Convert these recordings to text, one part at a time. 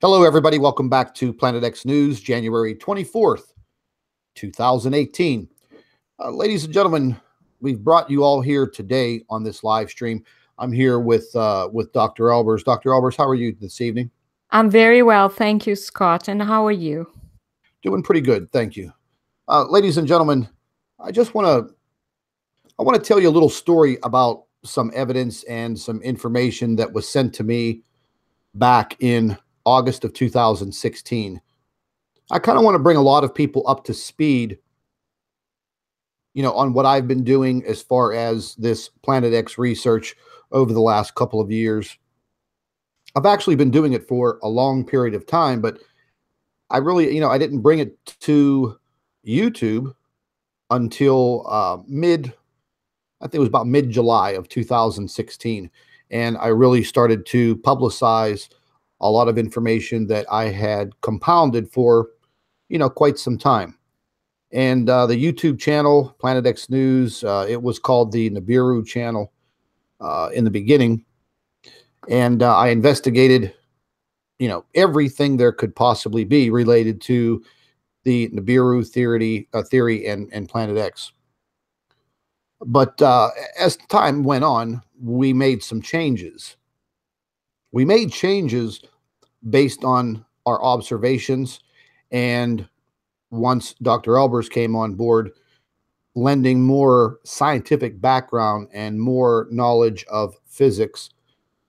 Hello, everybody. Welcome back to Planet X News, January 24th, 2018. Ladies and gentlemen, we've brought you all here today on this live stream. I'm here with Dr. Albers. Dr. Albers, how are you this evening? I'm very well, thank you, Scott. And how are you? Doing pretty good, thank you. Ladies and gentlemen, I want to tell you a little story about some evidence and some information that was sent to me back in August of 2016. I kind of want to bring a lot of people up to speed, on what I've been doing as far as this Planet X research over the last couple of years. I've actually been doing it for a long period of time, but I really, I didn't bring it to YouTube until I think it was about mid-July of 2016. And I really started to publicize a lot of information that I had compounded for, quite some time. And the YouTube channel, Planet X News, it was called the Nibiru channel in the beginning. And I investigated, everything there could possibly be related to the Nibiru theory and Planet X. But as time went on, we made some changes. We made changes based on our observations, and once Dr. Albers came on board, lending more scientific background and more knowledge of physics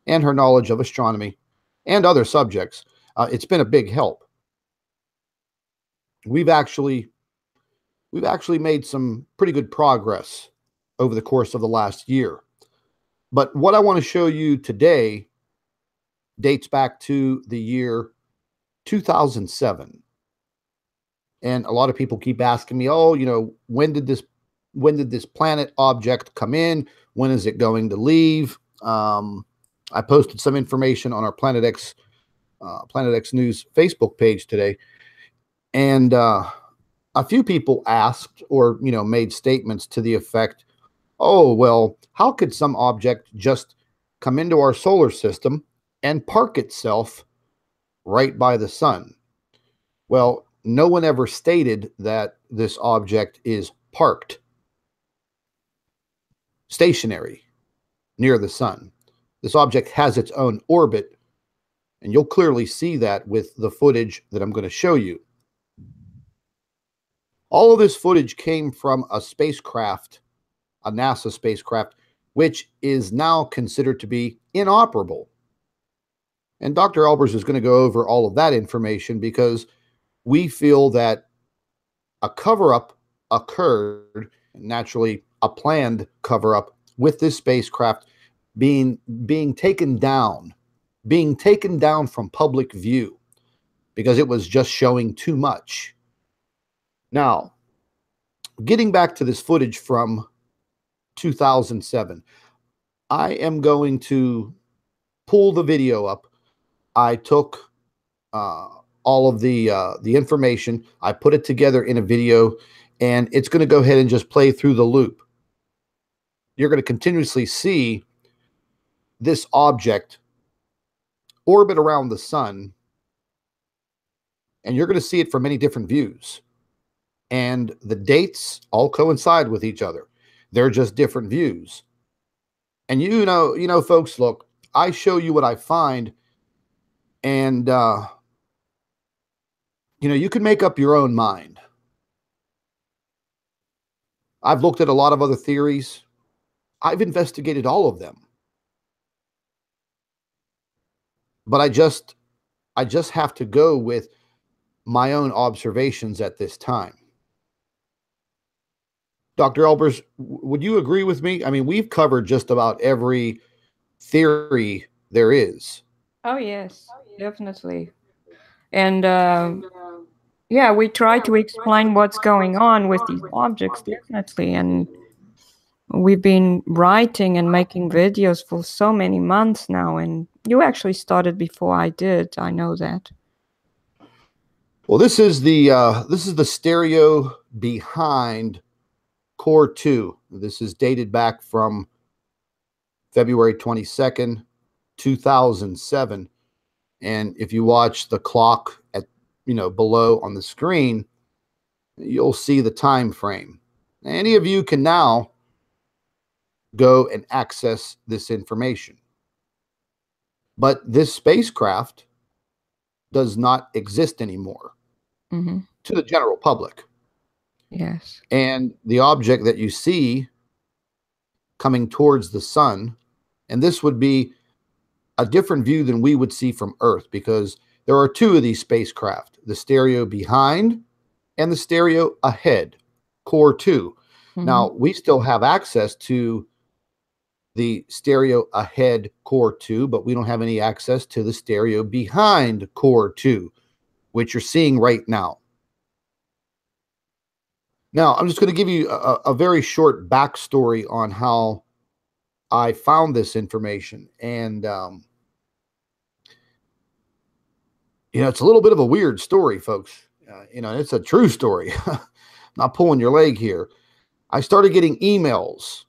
and her knowledge of astronomy and other subjects, it's been a big help. We've actually made some pretty good progress over the course of the last year. But what I want to show you today dates back to the year 2007. And a lot of people keep asking me, when did this planet object come in? When is it going to leave? I posted some information on our Planet X News Facebook page today. And a few people asked or, made statements to the effect, oh, well, how could some object just come into our solar system and park itself right by the sun? Well, no one ever stated that this object is parked, stationary, near the sun. This object has its own orbit, and you'll clearly see that with the footage that I'm going to show you. All of this footage came from a spacecraft, a NASA spacecraft, which is now considered to be inoperable. And Dr. Albers is going to go over all of that information because we feel that a cover-up occurred, naturally a planned cover-up, with this spacecraft being taken down from public view because it was just showing too much. Now, getting back to this footage from 2007, I am going to pull the video up. I took all of the information, I put it together in a video, and it's going to go ahead and just play through the loop. You're going to continuously see this object orbit around the sun, and you're going to see it from many different views. And the dates all coincide with each other. They're just different views. And folks, look, I show you what I find, and you can make up your own mind. I've looked at a lot of other theories. I've investigated all of them. But I just have to go with my own observations at this time. Dr. Albers, would you agree with me? I mean, we've covered just about every theory there is. Oh, yes, definitely. And yeah, we try to explain what's going on with these objects, definitely. And we've been writing and making videos for so many months now. And you actually started before I did. I know that. Well, this is the stereo behind Core 2. This is dated back from February 22nd, 2007. And if you watch the clock at, below on the screen, you'll see the time frame. Any of you can now go and access this information. But this spacecraft does not exist anymore to the general public. Yes. And the object that you see coming towards the sun, and this would be a different view than we would see from Earth, because there are two of these spacecraft, the stereo behind and the stereo ahead, core 2. Now, we still have access to the stereo ahead, core 2, but we don't have any access to the stereo behind, core 2, which you're seeing right now. Now, I'm just going to give you a very short backstory on how I found this information. And, it's a little bit of a weird story, folks. It's a true story. Not pulling your leg here. I started getting emails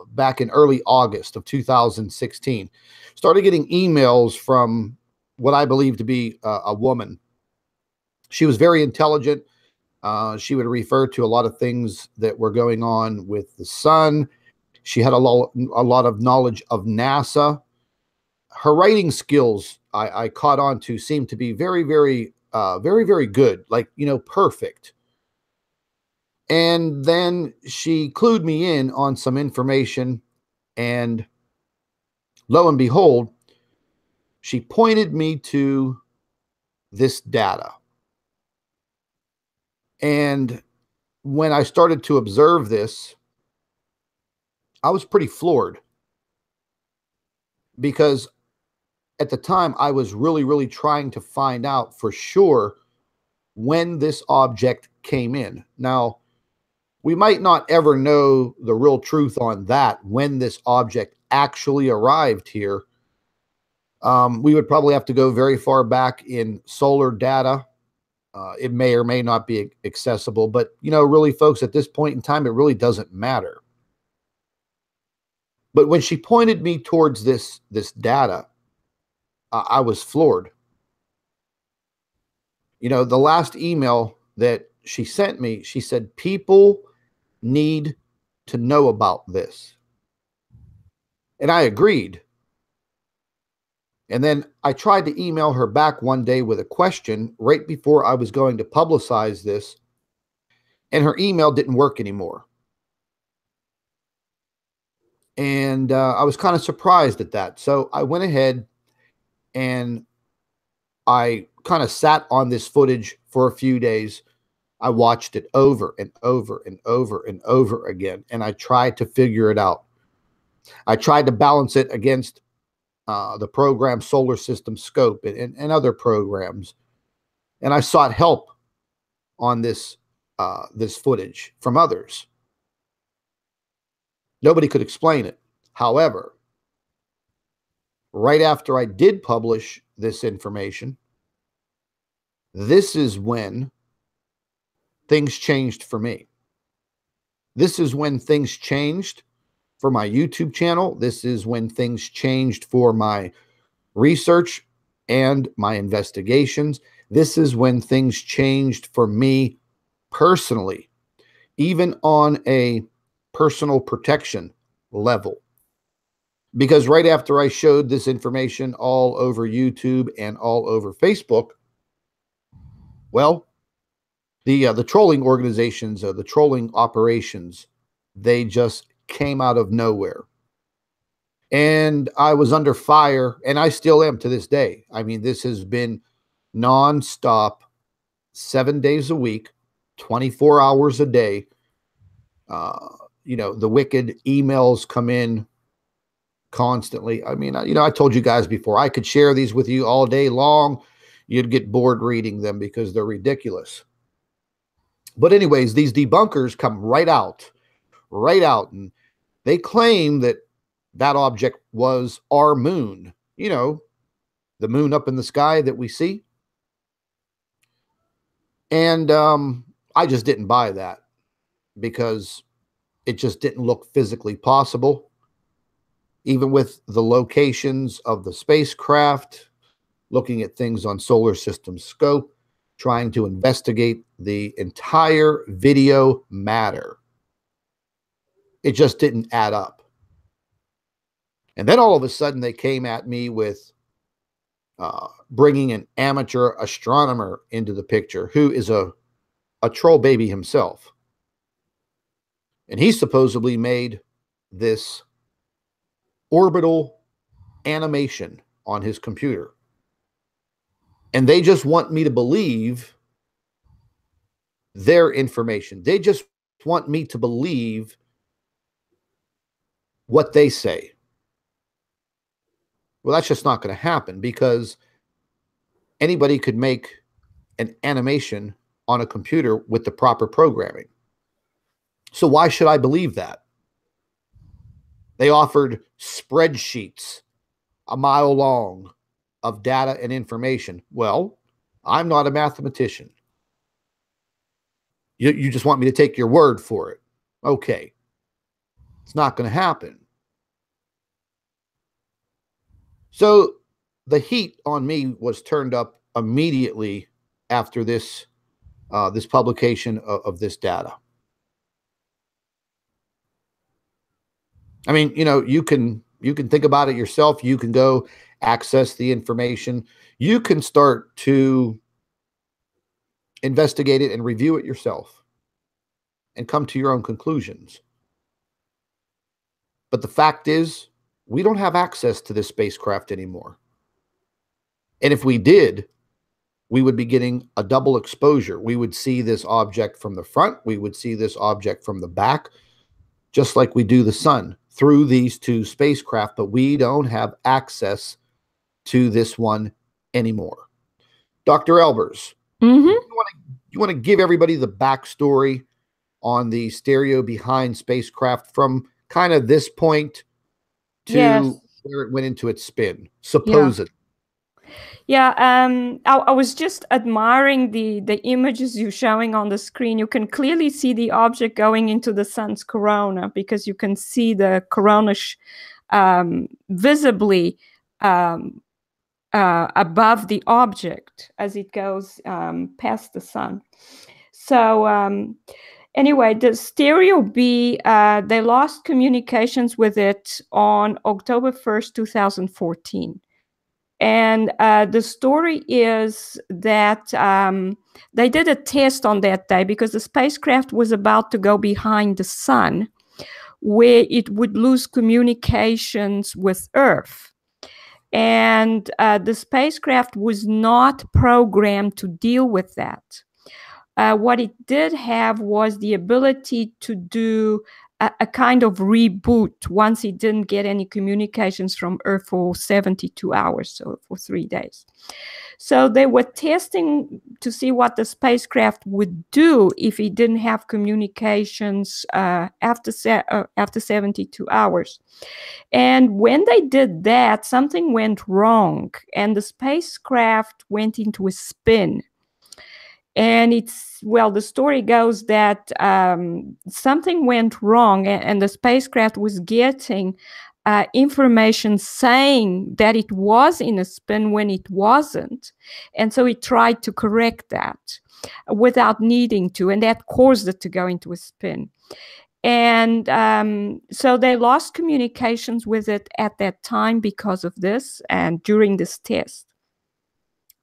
back in early August of 2016. Started getting emails from what I believe to be a woman. She was very intelligent. She would refer to a lot of things that were going on with the sun. She had a lot of knowledge of NASA. Her writing skills, I caught on to, seemed to be very, very, very good, like, perfect. And then she clued me in on some information, and lo and behold, she pointed me to this data. And when I started to observe this, I was pretty floored, because at the time I was really, really trying to find out for sure when this object came in. Now, we might not ever know the real truth on that, when this object actually arrived here. We would probably have to go very far back in solar data. It may or may not be accessible, but, really, folks, at this point in time, it really doesn't matter. But when she pointed me towards this data, I was floored. The last email that she sent me, she said, people need to know about this. And I agreed. And then I tried to email her back one day with a question right before I was going to publicize this, and her email didn't work anymore. And I was kind of surprised at that. So I went ahead and I kind of sat on this footage for a few days. I watched it over and over and over and over again, and I tried to figure it out. I tried to balance it against the program Solar System Scope and other programs, and I sought help on this footage from others. Nobody could explain it. However, right after I did publish this information, this is when things changed for me. This is when things changed for my YouTube channel. This is when things changed for my research and my investigations. This is when things changed for me personally, even on a personal protection level. Because right after I showed this information all over YouTube and all over Facebook, well, the trolling organizations, the trolling operations, they just came out of nowhere. And I was under fire, and I still am to this day. I mean, this has been nonstop, 7 days a week, 24 hours a day. The wicked emails come in constantly. I mean, I told you guys before, I could share these with you all day long. You'd get bored reading them because they're ridiculous. But anyways, these debunkers come right out, and they claim that object was our moon, the moon up in the sky that we see. And I just didn't buy that, because it just didn't look physically possible. even with the locations of the spacecraft, looking at things on solar system scope, trying to investigate the entire video matter. It just didn't add up. And then all of a sudden they came at me with bringing an amateur astronomer into the picture who is a troll baby himself. And he supposedly made this orbital animation on his computer. And they just want me to believe their information. They just want me to believe what they say. Well, that's just not going to happen, because anybody could make an animation on a computer with the proper programming. So why should I believe that? They offered spreadsheets a mile long of data and information. Well, I'm not a mathematician. You just want me to take your word for it. Okay. It's not going to happen. So the heat on me was turned up immediately after this this publication of this data. I mean, you know, you can think about it yourself. You can go access the information. You can start to investigate it and review it yourself and come to your own conclusions. But the fact is, we don't have access to this spacecraft anymore. And if we did, we would be getting a double exposure. We would see this object from the front. We would see this object from the back, just like we do the sun through these two spacecraft. But we don't have access to this one anymore. Dr. Albers, you want to give everybody the backstory on the stereo behind spacecraft from kind of this point to where it went into its spin, supposedly. Yeah, I was just admiring the images you're showing on the screen. You can clearly see the object going into the sun's corona, because you can see the corona visibly above the object as it goes past the sun. So anyway, the Stereo B, they lost communications with it on October 1st, 2014. And the story is that they did a test on that day because the spacecraft was about to go behind the sun, where it would lose communications with Earth. And the spacecraft was not programmed to deal with that. What it did have was the ability to do a kind of reboot once it didn't get any communications from Earth for 72 hours, so for 3 days. So they were testing to see what the spacecraft would do if it didn't have communications after 72 hours. And when they did that, something went wrong, and the spacecraft went into a spin. And the story goes that something went wrong, and the spacecraft was getting information saying that it was in a spin when it wasn't. And so it tried to correct that without needing to, and that caused it to go into a spin. And so they lost communications with it at that time because of this and during this test.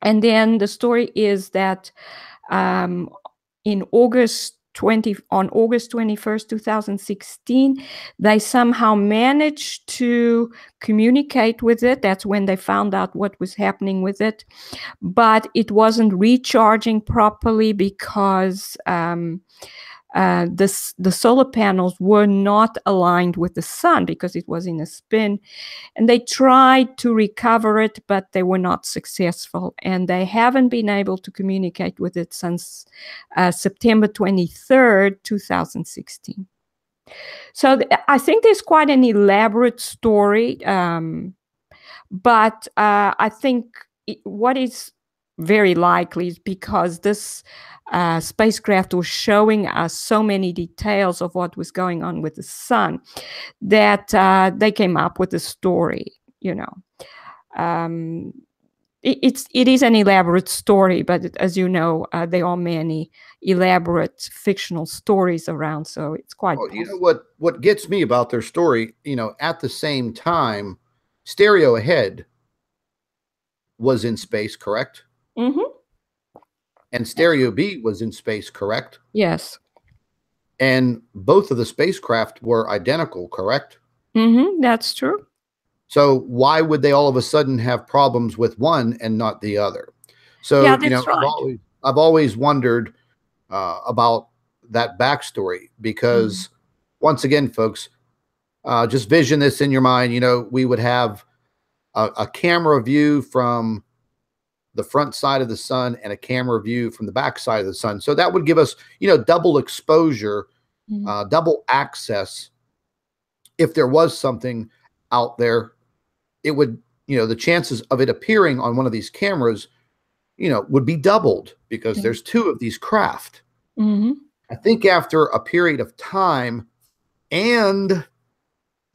And then the story is that on August 21st, 2016, they somehow managed to communicate with it. That's when they found out what was happening with it. But it wasn't recharging properly because the solar panels were not aligned with the sun because it was in a spin. And they tried to recover it, but they were not successful. And they haven't been able to communicate with it since September 23rd, 2016. So I think there's quite an elaborate story. But I think what is very likely because this spacecraft was showing us so many details of what was going on with the sun that they came up with a story, you know. It is an elaborate story, but as you know, there are many elaborate fictional stories around, so it's quite Well, you know what gets me about their story, you know, at the same time, Stereo Ahead was in space, correct? Mm-hmm. And Stereo B was in space, correct? Yes. And both of the spacecraft were identical, correct? Mm-hmm. That's true. So why would they all of a sudden have problems with one and not the other? Yeah, So, you know, that's right. I've always wondered about that backstory because, once again, folks, just vision this in your mind. You know, we would have a camera view from the front side of the sun and a camera view from the back side of the sun. So that would give us, you know, double exposure, double access. If there was something out there, it would, you know, the chances of it appearing on one of these cameras, you know, would be doubled because there's two of these craft. I think after a period of time and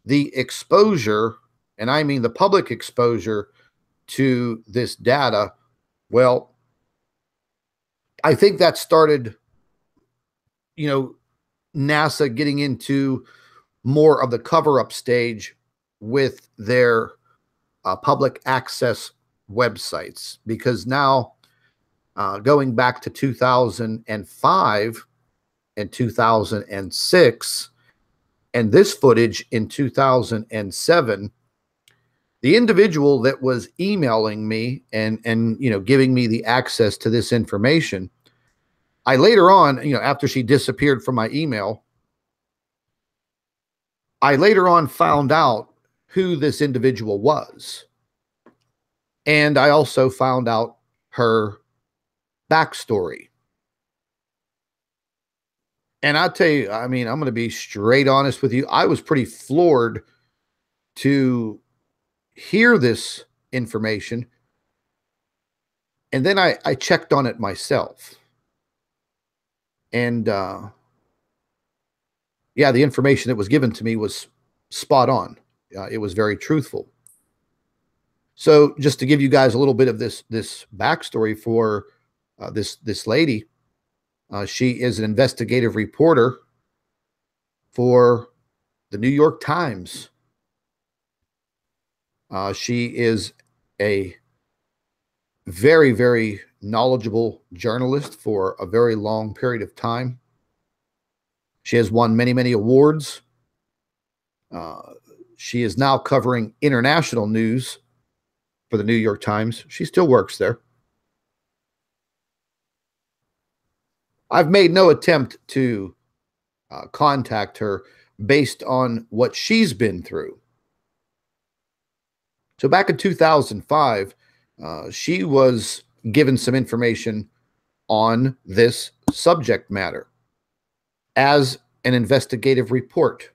the exposure, and I mean the public exposure to this data, well, I think that started, you know, NASA getting into more of the cover up stage with their public access websites, because now going back to 2005 and 2006 and this footage in 2007, the individual that was emailing me and you know, giving me the access to this information, I later on, you know, after she disappeared from my email, I later on found out who this individual was. And I also found out her backstory. And I'll tell you, I mean, I'm going to be straight honest with you. I was pretty floored to hear this information. And then I checked on it myself. And yeah, the information that was given to me was spot on. It was very truthful. So just to give you guys a little bit of this backstory for this lady, she is an investigative reporter for the New York Times. She is a very, very knowledgeable journalist for a very long period of time. She has won many, many awards. She is now covering international news for the New York Times. She still works there. I've made no attempt to contact her based on what she's been through. So back in 2005, she was given some information on this subject matter as an investigative report.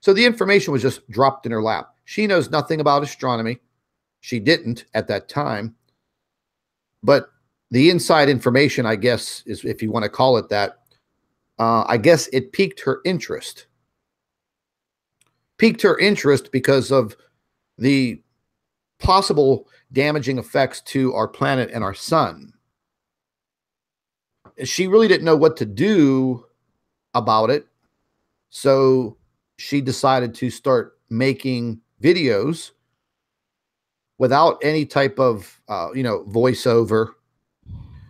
So the information was just dropped in her lap. She knows nothing about astronomy. She didn't at that time. But the inside information, I guess, is, if you want to call it that, I guess it piqued her interest. Piqued her interest because of the possible damaging effects to our planet and our sun. She really didn't know what to do about it. So she decided to start making videos without any type of, you know, voiceover,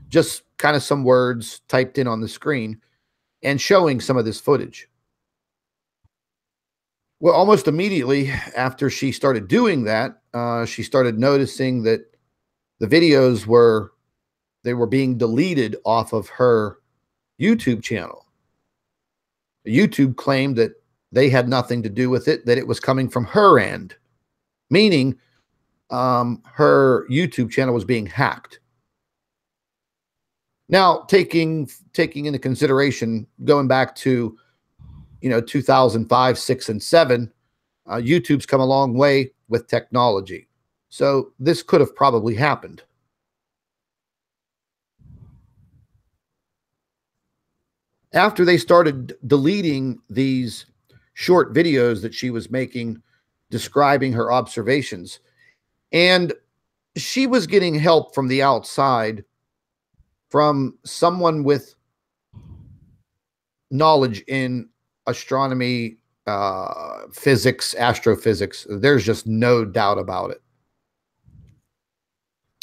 just kind of some words typed in on the screen and showing some of this footage. Well, almost immediately after she started doing that, she started noticing that the videos were being deleted off of her YouTube channel. YouTube claimed that they had nothing to do with it, that it was coming from her end, meaning her YouTube channel was being hacked. Now, taking into consideration going back to, you know, 2005, 6, and 7, YouTube's come a long way with technology. So this could have probably happened. after they started deleting these short videos that she was making describing her observations, and she was getting help from the outside from someone with knowledge in astronomy, physics, astrophysics. There's just no doubt about it.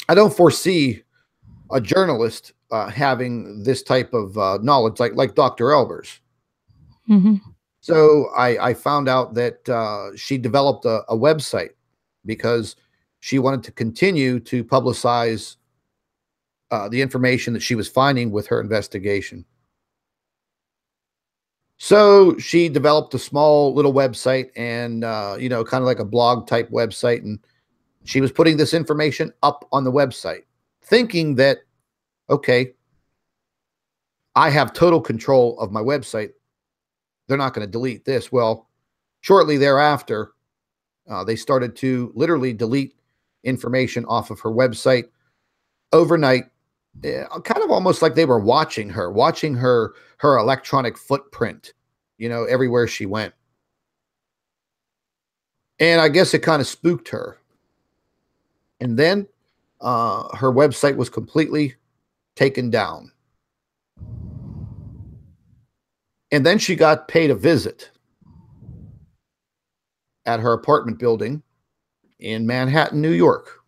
I don't foresee a journalist having this type of knowledge like Dr. Albers. Mm-hmm. So I found out that she developed a website because she wanted to continue to publicize the information that she was finding with her investigation. So she developed a small little website and, you know, kind of like a blog type website. And she was putting this information up on the website, thinking that, okay, I have total control of my website. They're not going to delete this. Well, shortly thereafter, they started to literally delete information off of her website overnight, kind of almost like they were watching her electronic footprint, you know, everywhere she went. And I guess it kind of spooked her. And then her website was completely taken down. And then she got paid a visit at her apartment building in Manhattan, New York.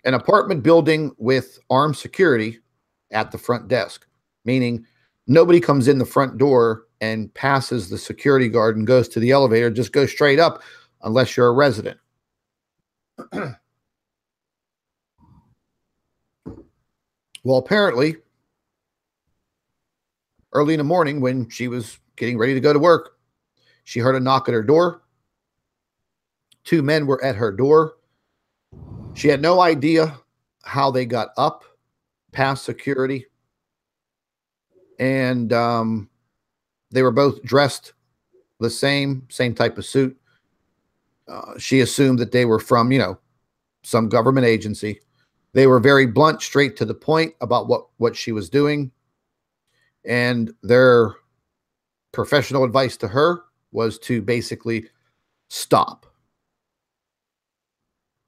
An apartment building with armed security at the front desk, meaning nobody comes in the front door and passes the security guard and goes to the elevator, just go straight up unless you're a resident. Well, apparently, early in the morning when she was getting ready to go to work, she heard a knock at her door. Two men were at her door. She had no idea how they got up past security. And they were both dressed the same type of suit. She assumed that they were from, you know, some government agency. They were very blunt, straight to the point about what she was doing. And their professional advice to her was to basically stop.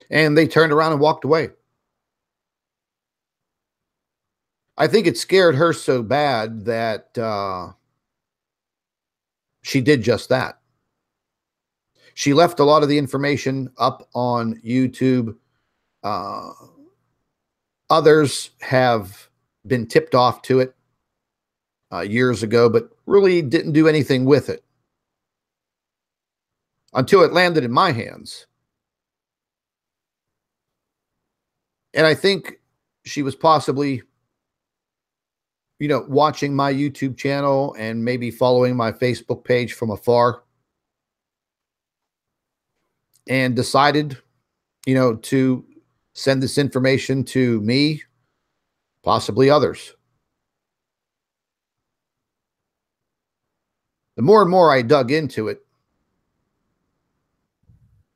And they turned around and walked away. I think it scared her so bad that she did just that. She left a lot of the information up on YouTube. Others have been tipped off to it years ago, but really didn't do anything with it until it landed in my hands. And I think she was possibly, you know, watching my YouTube channel and maybe following my Facebook page from afar and decided, you know, to send this information to me, possibly others. The more and more I dug into it,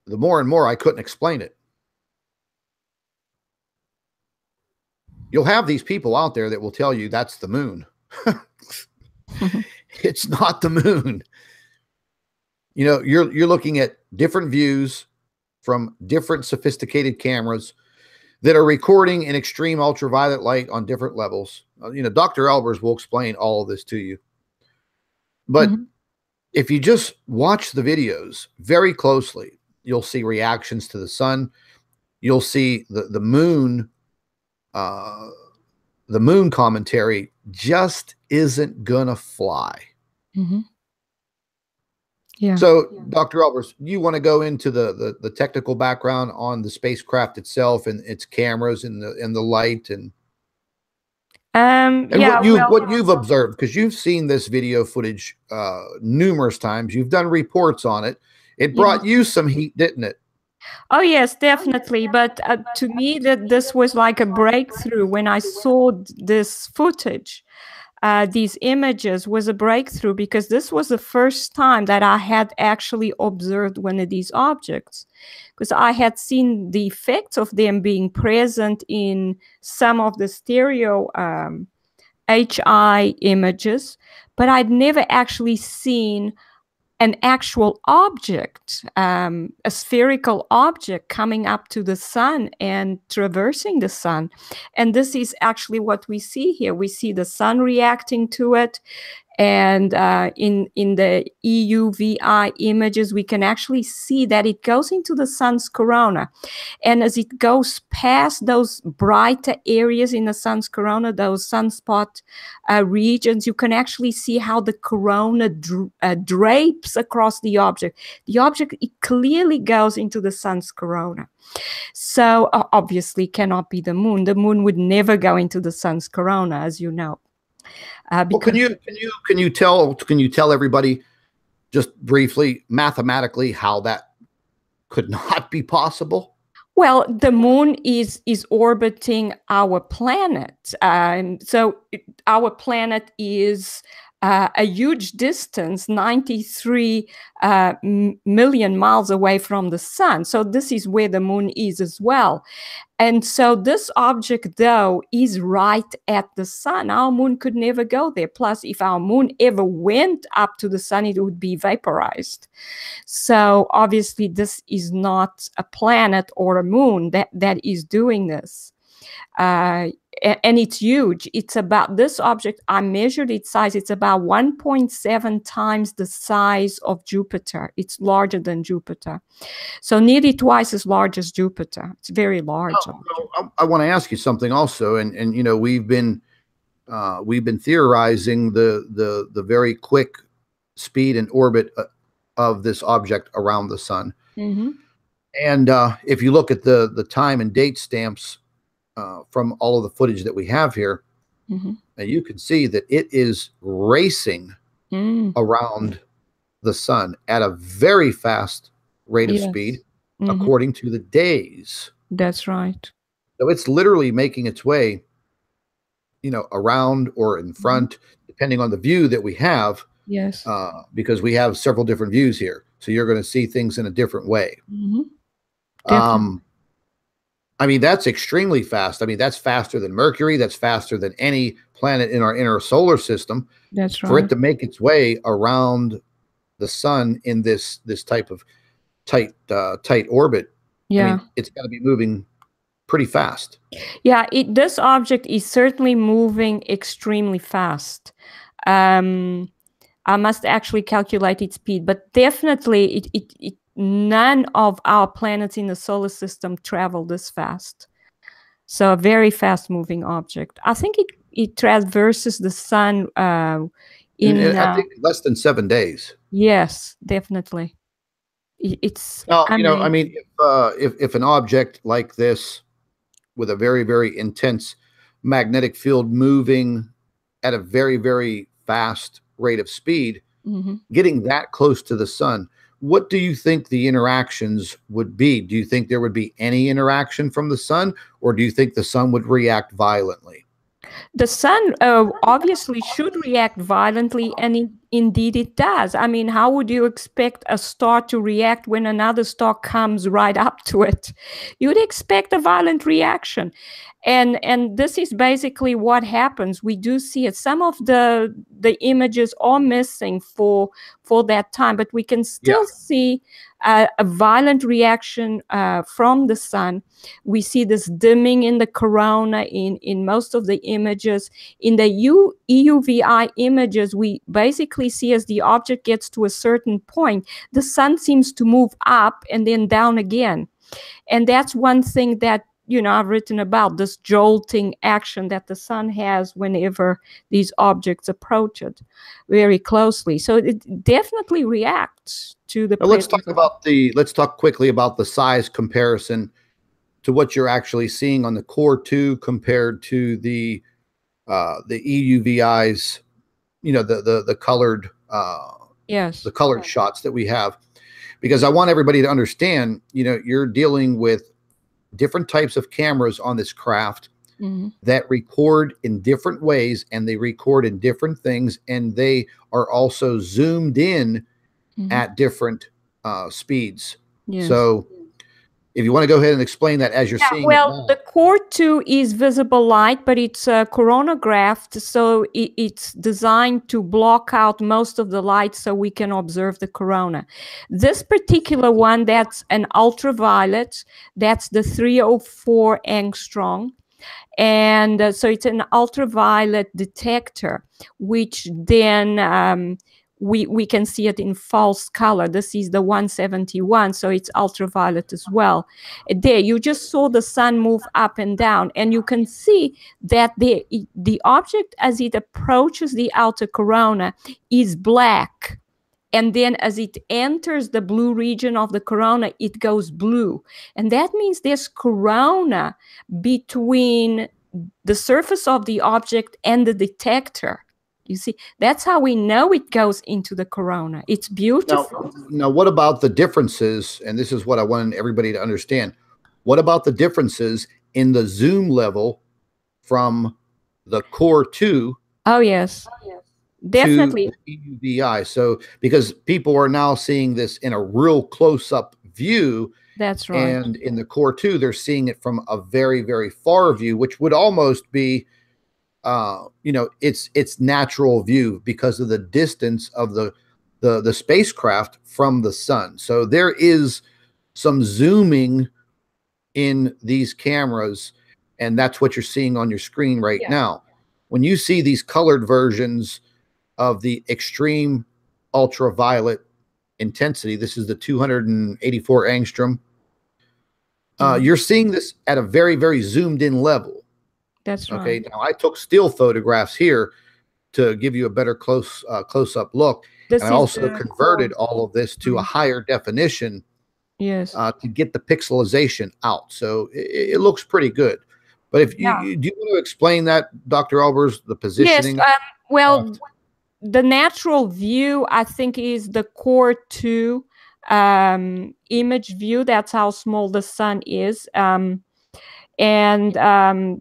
the more and more I couldn't explain it. You'll have these people out there that will tell you that's the moon. It's not the moon. You know, you're looking at different views from different sophisticated cameras that are recording in extreme ultraviolet light on different levels. You know, Dr. Albers will explain all of this to you. But if you just watch the videos very closely, you'll see reactions to the sun. You'll see the moon. The moon commentary just isn't gonna fly. Yeah. So, Dr. Albers, you want to go into the technical background on the spacecraft itself and its cameras and the light and yeah, what you've observed, because you've seen this video footage numerous times. You've done reports on it. It brought you some heat, didn't it? Oh, yes, definitely. But to me, this was like a breakthrough when I saw this footage. These images was a breakthrough because this was the first time that I had actually observed one of these objects, because I had seen the effects of them being present in some of the stereo HI images, but I'd never actually seen an actual object, a spherical object coming up to the sun and traversing the sun. And this is actually what we see here. We see the sun reacting to it. And in the EUVI images, we can actually see that it goes into the sun's corona. And as it goes past those brighter areas in the sun's corona, those sunspot regions, you can actually see how the corona drapes across the object. The object, it clearly goes into the sun's corona. So obviously cannot be the moon. The moon would never go into the sun's corona, as you know. Well, can you tell everybody just briefly mathematically how that could not be possible? Well, the moon is orbiting our planet. So our planet is a huge distance, 93 million miles away from the sun. So this is where the moon is as well. And so this object, though, is right at the sun. Our moon could never go there. Plus, if our moon ever went up to the sun, it would be vaporized. So obviously, this is not a planet or a moon that is doing this. And it's huge. It's about, this object, I measured its size. It's about 1.7 times the size of Jupiter. It's larger than Jupiter. So nearly twice as large as Jupiter. It's very large. I want to ask you something also. And you know, we've been theorizing the very quick speed and orbit of this object around the sun. Mm-hmm. And if you look at the time and date stamps from all of the footage that we have here, mm-hmm. you can see that it is racing around the sun at a very fast rate of speed, according to the days. That's right. So it's literally making its way, you know, around or in front, depending on the view that we have. Yes. Because we have several different views here. So you're going to see things in a different way. I mean, that's extremely fast. I mean, that's faster than Mercury. That's faster than any planet in our inner solar system. That's right. For it to make its way around the sun in this type of tight orbit, I mean, it's got to be moving pretty fast. Yeah, this object is certainly moving extremely fast. I must actually calculate its speed, but definitely none of our planets in the solar system travel this fast. So a very fast moving object. I think it traverses the sun in I think less than 7 days. Yes, definitely. It's now, I mean, if an object like this with a very, very intense magnetic field moving at a very, very fast rate of speed, getting that close to the sun, what do you think the interactions would be? Do you think there would be any interaction from the sun, or do you think the sun would react violently? The sun obviously should react violently, and indeed it does. I mean, how would you expect a star to react when another star comes right up to it? You'd expect a violent reaction. And this is basically what happens. We do see it. Some of the images are missing for that time, but we can still see a violent reaction from the sun. We see this dimming in the corona in most of the images. In the EUVI images, we basically see as the object gets to a certain point, the sun seems to move up and then down again. And that's one thing that, I've written about, this jolting action that the sun has whenever these objects approach it very closely. So it definitely reacts to the. Now let's talk quickly about the size comparison to what you're actually seeing on the core 2 compared to the EUVIs, the colored the colored shots that we have, because I want everybody to understand, you're dealing with different types of cameras on this craft that record in different ways, and they record in different things, and they are also zoomed in at different speeds. So if you want to go ahead and explain that as you're seeing it now. The core 2 is visible light, but it's coronagraphed, so it's designed to block out most of the light so we can observe the corona. This particular one, that's an ultraviolet, that's the 304 angstrom. And so it's an ultraviolet detector, which then we can see it in false color. This is the 171, so it's ultraviolet as well. There, you just saw the sun move up and down, and you can see that the object, as it approaches the outer corona, is black. And then as it enters the blue region of the corona, it goes blue. And that means there's corona between the surface of the object and the detector. You see, that's how we know it goes into the corona. It's beautiful. Now, what about the differences? And this is what I want everybody to understand. What about the differences in the zoom level from the core 2? Oh, yes. Definitely. To EUVI. So because people are now seeing this in a real close-up view. That's right. And in the core 2, they're seeing it from a very, very far view, which would almost be, you know, its natural view because of the distance of the spacecraft from the sun. So there is some zooming in these cameras, and that's what you're seeing on your screen right now. When you see these colored versions of the extreme ultraviolet intensity, this is the 284 angstrom. You're seeing this at a very, very zoomed in level. That's right. Okay. Now I took still photographs here to give you a better close-up look. And I also converted all of this to a higher definition. Yes. To get the pixelization out. So it looks pretty good. But if you do you want to explain that, Dr. Albers, the positioning? Yes. Well, the natural view, I think, is the core 2 image view. That's how small the sun is. And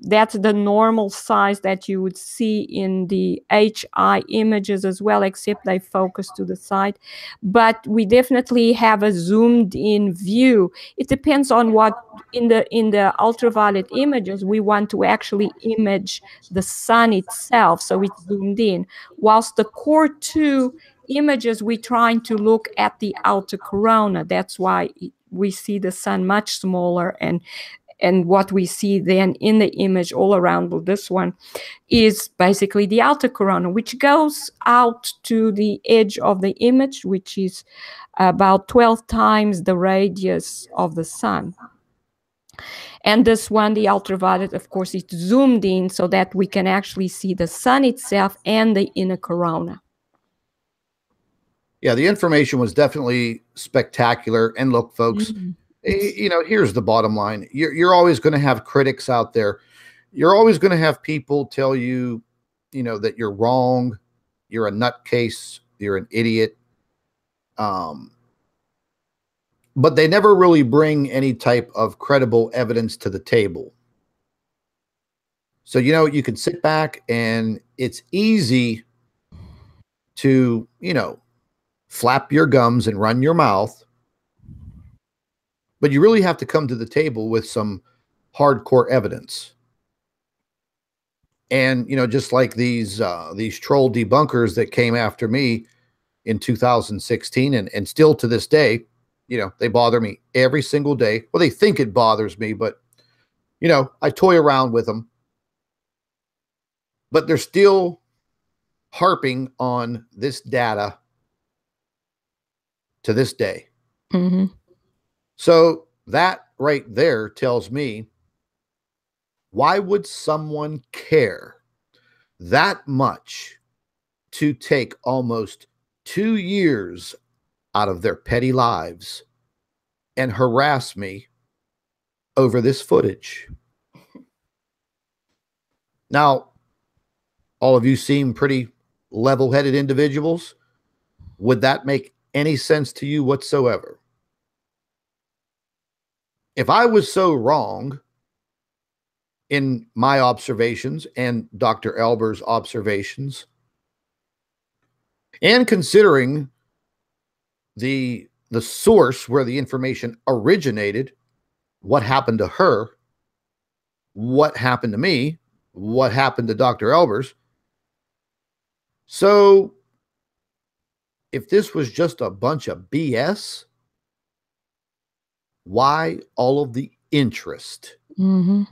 that's the normal size that you would see in the HI images as well, except they focus to the side. But we definitely have a zoomed in view. It depends on what in the ultraviolet images we want to actually image the sun itself, so it's zoomed in. Whilst the core 2 images, we're trying to look at the outer corona. That's why we see the sun much smaller, and what we see then in the image all around this one is basically the outer corona, which goes out to the edge of the image, which is about 12 times the radius of the sun. And this one, the ultraviolet, of course, it's zoomed in so that we can actually see the sun itself and the inner corona. Yeah, the information was definitely spectacular. And look, folks, you know, here's the bottom line. You're always going to have critics out there. You're always going to have people tell you, you know, that you're wrong, you're a nutcase, you're an idiot. But they never really bring any type of credible evidence to the table. So, you know, you can sit back and it's easy to, you know, flap your gums and run your mouth. But you really have to come to the table with some hardcore evidence. And, you know, just like these troll debunkers that came after me in 2016 and still to this day, you know, they bother me every single day. Well, they think it bothers me, but, you know, I toy around with them. But they're still harping on this data to this day. Mm-hmm. So that right there tells me, why would someone care that much to take almost 2 years out of their petty lives and harass me over this footage? Now, all of you seem pretty level-headed individuals. Would that make any sense to you whatsoever? If I was so wrong in my observations and Dr. Albers' observations, and considering the source where the information originated, what happened to her, what happened to me, what happened to Dr. Albers. So if this was just a bunch of BS, why all of the interest? Mm-hmm.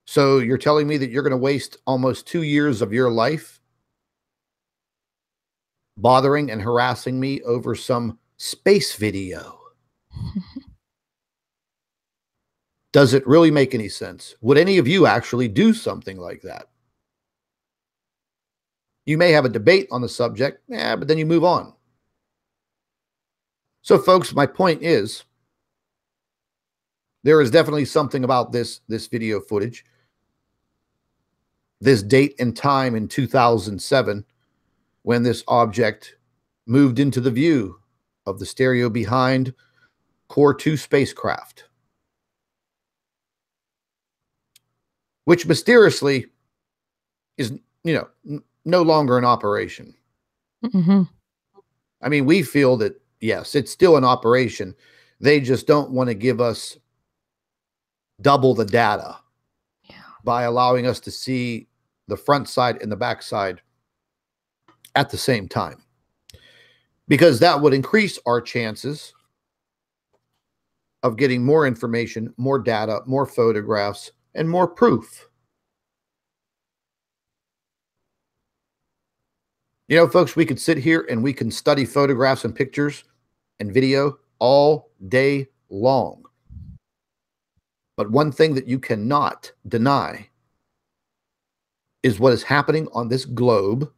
So you're telling me that you're going to waste almost 2 years of your life bothering and harassing me over some space video? Does it really make any sense? Would any of you actually do something like that? You may have a debate on the subject, but then you move on. So, folks, my point is, there is definitely something about this video footage, this date and time in 2007, when this object moved into the view of the stereo behind Core 2 spacecraft, which mysteriously is, no longer in operation. Mm-hmm. I mean, we feel that, yes, it's still in operation. They just don't want to give us double the data by allowing us to see the front side and the back side at the same time, because that would increase our chances of getting more information, more data, more photographs, and more proof. Folks, we could sit here and we can study photographs and pictures and video all day long. But one thing that you cannot deny is what is happening on this globe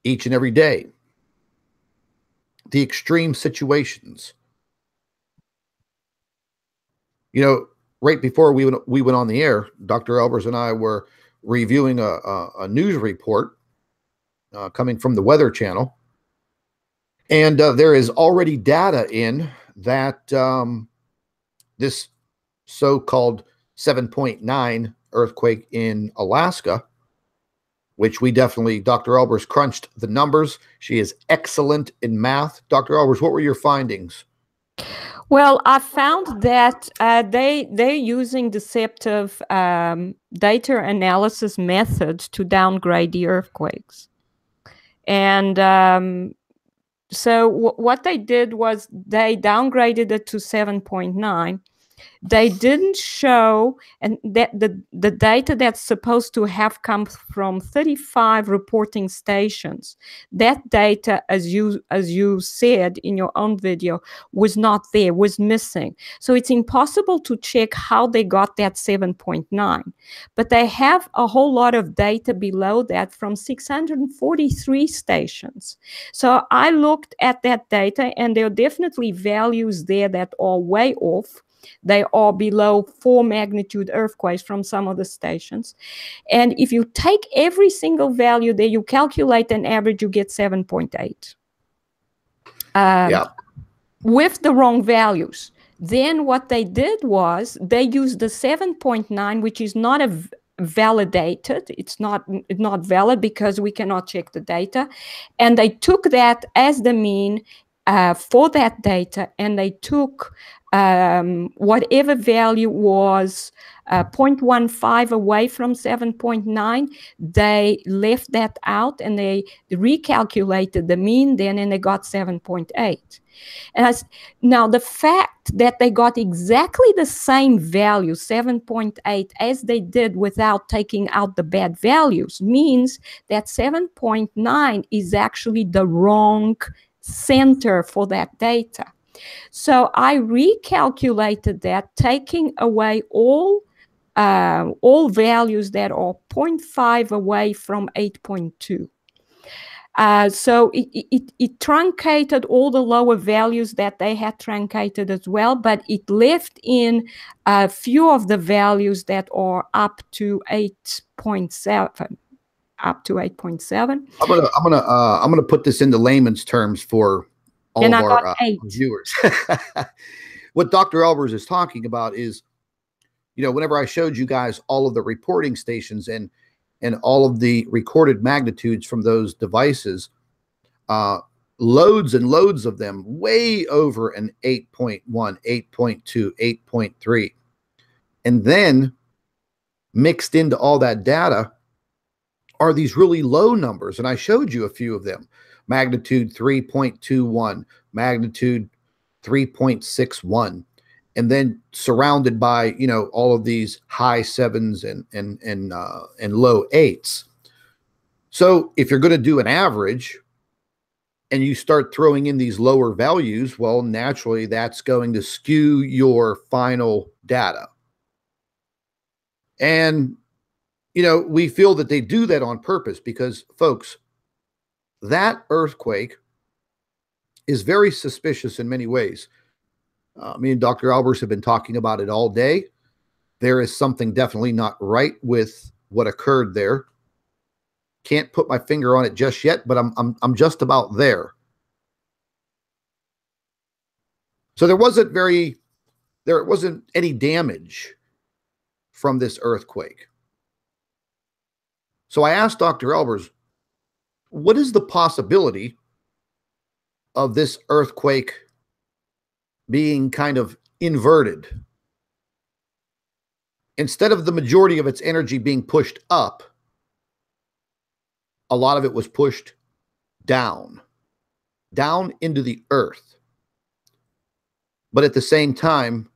each and every day. The extreme situations. Right before we went on the air, Dr. Albers and I were reviewing a news report coming from the Weather Channel. And there is already data in that this so-called 7.9 earthquake in Alaska, which we definitely, Dr. Albers crunched the numbers. She is excellent in math. Dr. Albers, what were your findings? Well, I found that they're using deceptive data analysis methods to downgrade the earthquakes. And so what they did was they downgraded it to 7.9. They didn't show, and that the data that's supposed to have come from 35 reporting stations, that data, as you said in your own video, was not there, was missing. So it's impossible to check how they got that 7.9. But they have a whole lot of data below that from 643 stations. So I looked at that data, and there are definitely values there that are way off. They are below 4 magnitude earthquakes from some of the stations. And if you take every single value there, you calculate an average, you get 7.8. With the wrong values. Then what they did was they used the 7.9, which is not validated. It's not valid because we cannot check the data. And they took that as the mean for that data, and they took whatever value was 0.15 away from 7.9, they left that out and they recalculated the mean then, and they got 7.8. And now the fact that they got exactly the same value, 7.8, as they did without taking out the bad values, means that 7.9 is actually the wrong center for that data. So I recalculated that, taking away all values that are 0.5 away from 8.2. So it truncated all the lower values that they had truncated as well, but it left in a few of the values that are up to 8.7. Up to 8.7. I'm gonna put this into layman's terms for all of our viewers. What Dr. Albers is talking about is, whenever I showed you guys all of the reporting stations and all of the recorded magnitudes from those devices, loads and loads of them, way over an 8.1, 8.2, 8.3. And then mixed into all that data are these really low numbers. And I showed you a few of them. Magnitude 3.21, magnitude 3.61. And then surrounded by, you know, all of these high sevens and low eights. So if you're going to do an average and you start throwing in these lower values, well, naturally that's going to skew your final data. And, you know, we feel that they do that on purpose because, folks, that earthquake is very suspicious in many ways. Me and Dr. Albers have been talking about it all day. There is something definitely not right with what occurred there. Can't put my finger on it just yet, but I'm just about there. So there wasn't any damage from this earthquake. So I asked Dr. Albers, what is the possibility of this earthquake being kind of inverted? Instead of the majority of its energy being pushed up, a lot of it was pushed down into the earth. But at the same time,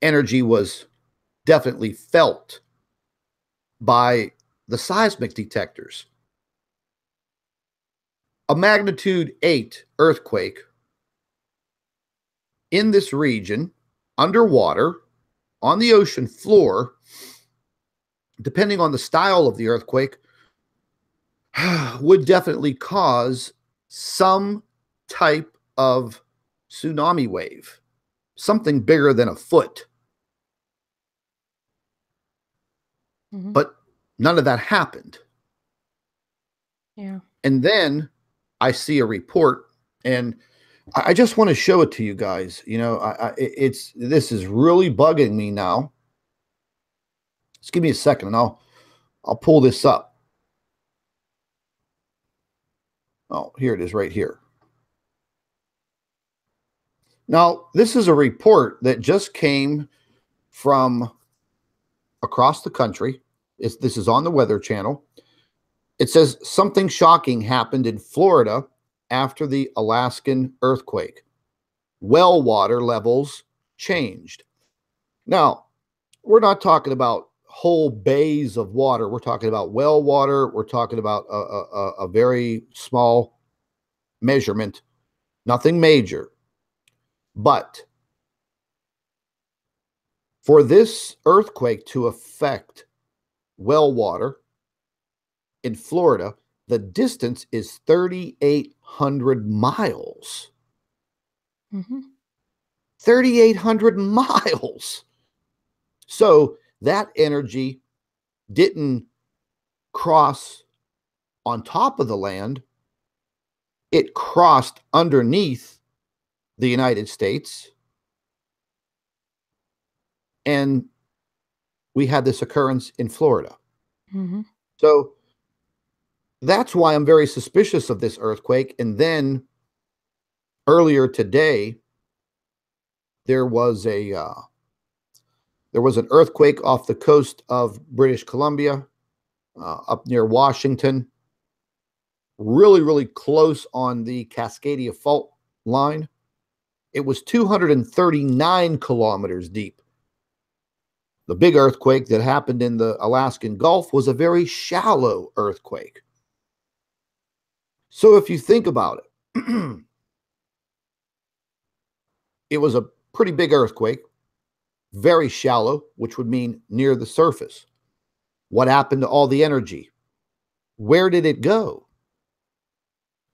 energy was definitely felt by the seismic detectors. A magnitude 8 earthquake in this region, underwater, on the ocean floor, depending on the style of the earthquake, would definitely cause some type of tsunami wave, something bigger than a foot. Mm-hmm. But none of that happened. Yeah. And then I see a report, and I just want to show it to you guys. You know, this is really bugging me now. Just give me a second, and I'll pull this up. Oh, here it is right here. Now, this is a report that just came from across the country. This is on the Weather Channel. It says something shocking happened in Florida after the Alaskan earthquake. Well water levels changed. Now, we're not talking about whole bays of water. We're talking about well water. We're talking about a very small measurement, nothing major. But for this earthquake to affect well water in Florida, the distance is 3,800 miles. Mm-hmm. 3,800 miles. So that energy didn't cross on top of the land. It crossed underneath the United States. And we had this occurrence in Florida. Mm-hmm. So that's why I'm very suspicious of this earthquake. And then earlier today, there was an earthquake off the coast of British Columbia, up near Washington, really, really close on the Cascadia Fault line. It was 239 kilometers deep. The big earthquake that happened in the Alaskan Gulf was a very shallow earthquake. So if you think about it, it was a pretty big earthquake, very shallow, which would mean near the surface. What happened to all the energy? Where did it go?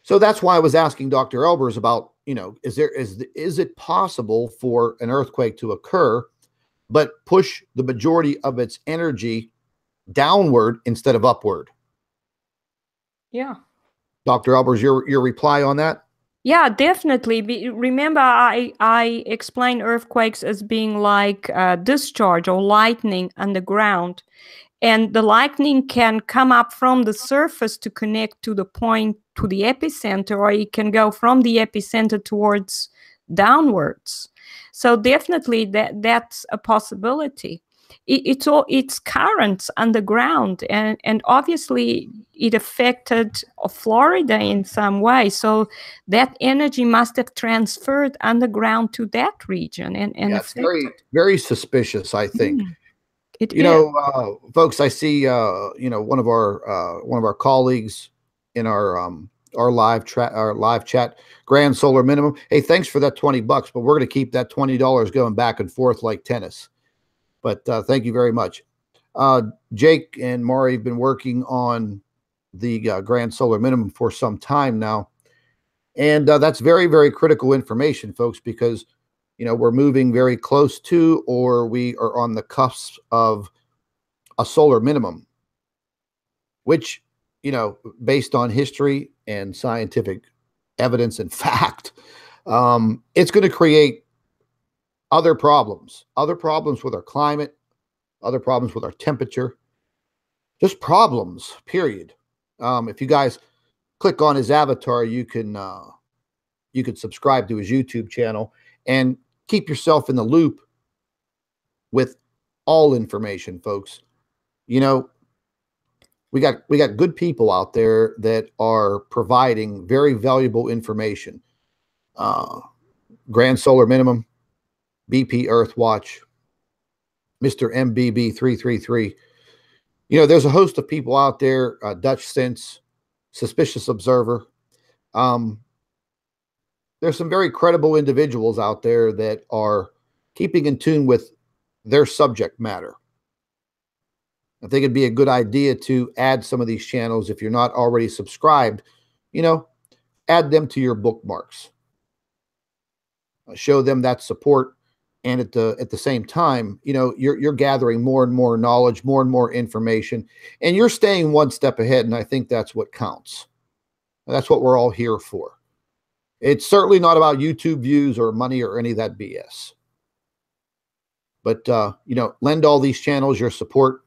So that's why I was asking Dr. Albers about, you know, is it possible for an earthquake to occur, but push the majority of its energy downward instead of upward? Yeah. Dr. Albers, your reply on that? Yeah, definitely. Remember, I explained earthquakes as being like discharge or lightning underground. And the lightning can come up from the surface to connect to the point, to the epicenter, or it can go from the epicenter towards downwards. So definitely that's a possibility. It's currents underground, and obviously it affected Florida in some way. So that energy must have transferred underground to that region, and yeah, it's very, very suspicious, I think. You know, folks, I see one of our colleagues in our live chat, Grand Solar Minimum. Hey, thanks for that $20, but we're going to keep that $20 going back and forth like tennis. But thank you very much. Jake and Maury have been working on the Grand Solar Minimum for some time now. And that's very, very critical information, folks, because, we're moving very close to, or we are on the cusp of a solar minimum, which, based on history and scientific evidence and fact, it's going to create other problems with our climate, other problems with our temperature, just problems, period. If you guys click on his avatar, you can subscribe to his YouTube channel and keep yourself in the loop with all information, folks. We got good people out there that are providing very valuable information. Grand Solar Minimum, BP Earth Watch, Mr. MBB 333. There's a host of people out there, Dutch Sense, Suspicious Observer. There's some very credible individuals out there that are keeping in tune with their subject matter. I think it'd be a good idea to add some of these channels. If you're not already subscribed, add them to your bookmarks. Show them that support. And at the same time, you're gathering more and more knowledge, more and more information, and you're staying one step ahead. And I think that's what counts. That's what we're all here for. It's certainly not about YouTube views or money or any of that BS. But, lend all these channels your support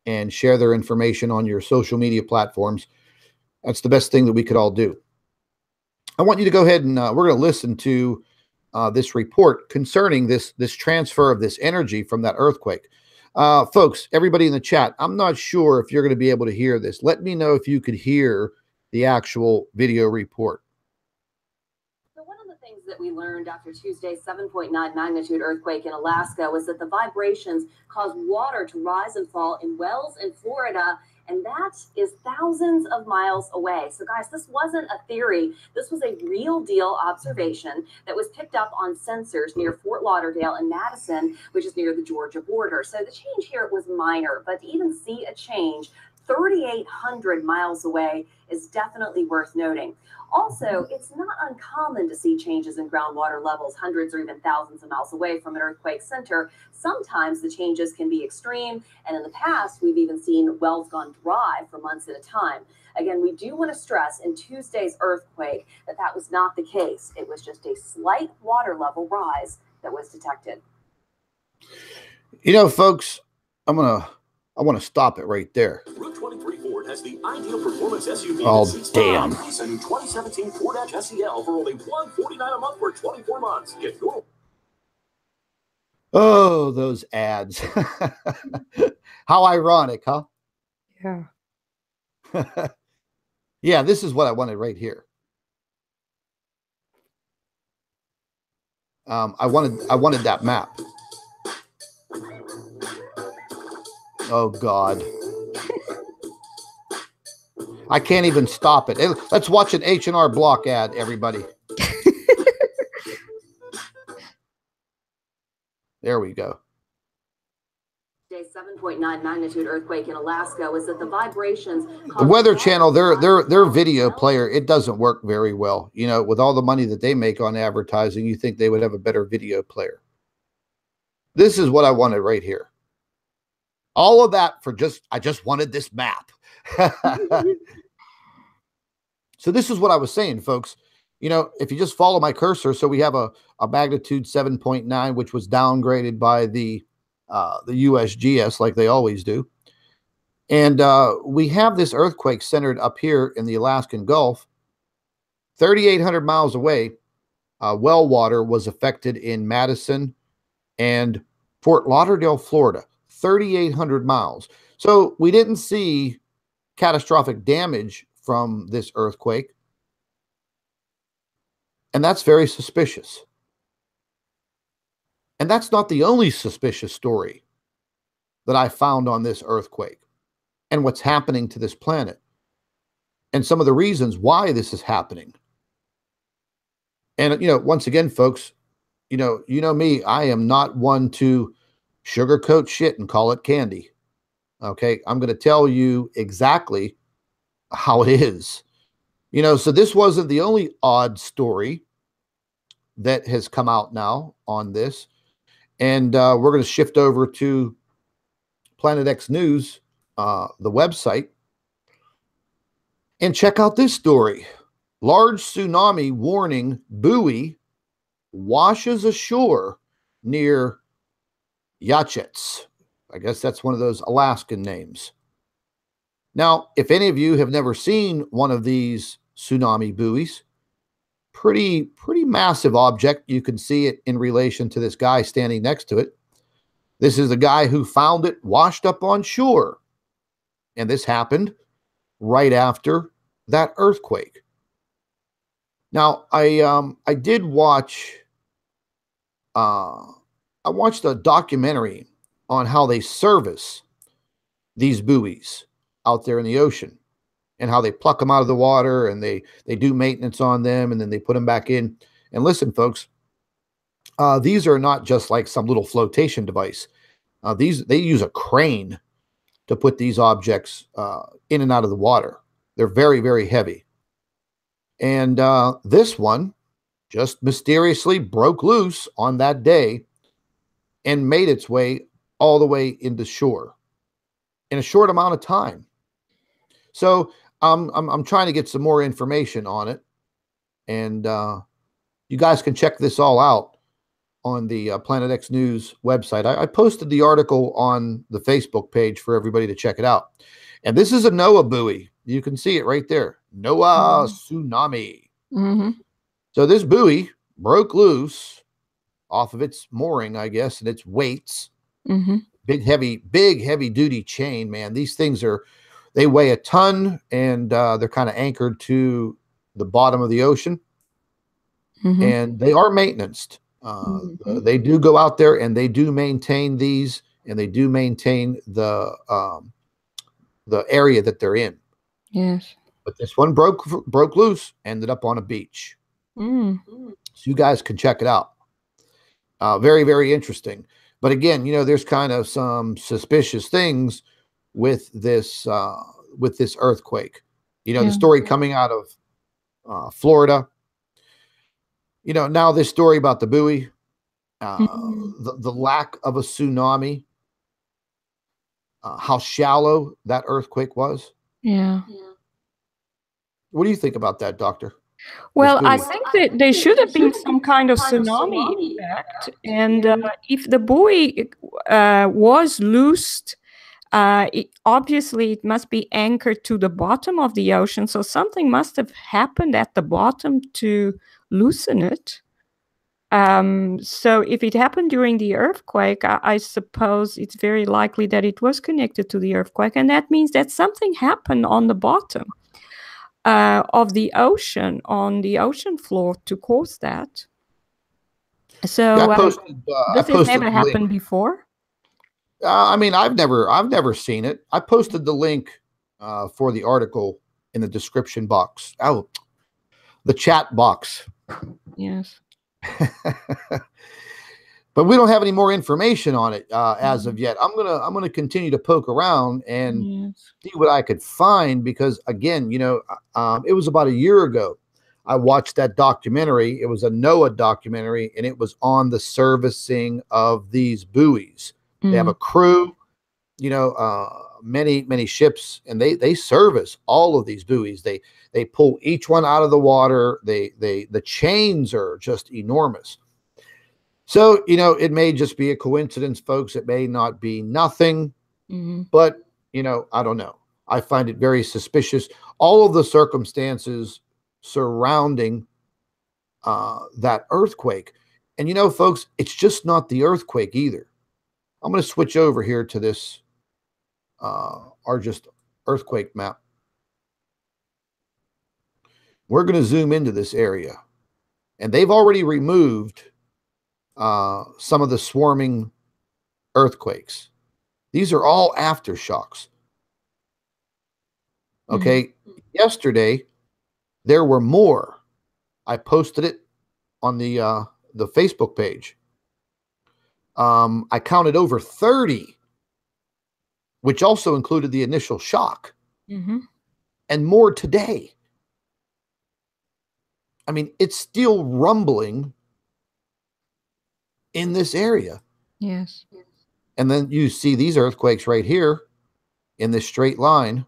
and share their information on your social media platforms. That's the best thing that we could all do. I want you to go ahead and we're going to listen to this report concerning this transfer of this energy from that earthquake. Folks, everybody in the chat, I'm not sure if you're going to be able to hear this. Let me know if you could hear the actual video report. That we learned after Tuesday's 7.9 magnitude earthquake in Alaska was that the vibrations caused water to rise and fall in wells in Florida, and that is thousands of miles away. So guys, this wasn't a theory. This was a real deal observation that was picked up on sensors near Fort Lauderdale and Madison, which is near the Georgia border. So the change here was minor, but to even see a change 3,800 miles away is definitely worth noting. Also, it's not uncommon to see changes in groundwater levels hundreds or even thousands of miles away from an earthquake center. Sometimes the changes can be extreme, and in the past, we've even seen wells gone dry for months at a time. Again, we do want to stress in Tuesday's earthquake that was not the case. It was just a slight water level rise that was detected. Folks, I want to stop it right there. Route 23 Ford has the ideal performance SUV. Oh, damn. Recent 2017 Ford Edge SEL for only $149 a month for 24 months. Get your... Oh, those ads. How ironic, huh? Yeah. Yeah, this is what I wanted right here. I wanted that map. Oh, God. I can't even stop it. Let's watch an H&R Block ad, everybody. There we go. Today's 7.9 magnitude earthquake in Alaska was that the vibrations... The Weather Channel, their video player, it doesn't work very well. With all the money that they make on advertising, you think they would have a better video player. This is what I wanted right here. All of that for I just wanted this map. So this is what I was saying, folks. If you just follow my cursor, so we have a magnitude 7.9, which was downgraded by the USGS like they always do. And we have this earthquake centered up here in the Alaskan Gulf. 3,800 miles away, well water was affected in Madison and Fort Lauderdale, Florida. 3,800 miles. So we didn't see catastrophic damage from this earthquake. And that's very suspicious. And that's not the only suspicious story that I found on this earthquake and what's happening to this planet and some of the reasons why this is happening. And, once again, folks, you know me, I am not one to sugarcoat shit and call it candy. Okay. I'm going to tell you exactly how it is. So this wasn't the only odd story that has come out now on this. And we're going to shift over to Planet X News, the website, and check out this story. Large tsunami warning buoy washes ashore near Yachets. I guess that's one of those Alaskan names. Now, if any of you have never seen one of these tsunami buoys, pretty massive object. You can see it in relation to this guy standing next to it. This is the guy who found it washed up on shore. And this happened right after that earthquake. Now, I did watch, I watched a documentary on how they service these buoys out there in the ocean and how they pluck them out of the water and they do maintenance on them and then they put them back in. And listen, folks, these are not just like some little flotation device. They use a crane to put these objects in and out of the water. They're very, very heavy. And this one just mysteriously broke loose on that day and made its way all the way into shore in a short amount of time. So I'm trying to get some more information on it. And you guys can check this all out on the Planet X News website. I posted the article on the Facebook page for everybody to check it out. And this is a NOAA buoy. You can see it right there. NOAA tsunami. Mm-hmm. So this buoy broke loose off of its mooring, I guess, and its weights. Mm-hmm. Big, heavy duty chain, man. These things they weigh a ton and they're kind of anchored to the bottom of the ocean. Mm-hmm. And they are maintained. They do go out there and they do maintain these and they do maintain the area that they're in. Yes. But this one broke loose, ended up on a beach. Mm. So you guys can check it out. Very, very interesting. But again, there's kind of some suspicious things with this earthquake. The story coming out of Florida. Now this story about the buoy, the lack of a tsunami, how shallow that earthquake was. Yeah. What do you think about that, Doctor? Well, I think that there should have been some kind of tsunami effect. And if the buoy was loosed, obviously it must be anchored to the bottom of the ocean. So something must have happened at the bottom to loosen it. So if it happened during the earthquake, I suppose it's very likely that it was connected to the earthquake. And that means that something happened on the bottom of the ocean, on the ocean floor to cause that. So this has never happened before? I mean, I've never seen it. I posted the link for the article in the description box. Oh, the chat box. Yes. But we don't have any more information on it as of yet. I'm gonna continue to poke around and see what I could find because again, it was about a year ago. I watched that documentary. It was a NOAA documentary, and it was on the servicing of these buoys. They have a crew, many ships, and they service all of these buoys. They pull each one out of the water. The chains are just enormous. So, it may just be a coincidence, folks. It may not be nothing, but I don't know. I find it very suspicious. All of the circumstances surrounding that earthquake. And folks, it's just not the earthquake either. I'm going to switch over here to this our just earthquake map. We're going to zoom into this area. And they've already removed some of the swarming earthquakes. These are all aftershocks. Okay. Yesterday, there were more. I posted it on the Facebook page. I counted over 30, which also included the initial shock, and more today. I mean, it's still rumbling in this area. Yes. And then you see these earthquakes right here in this straight line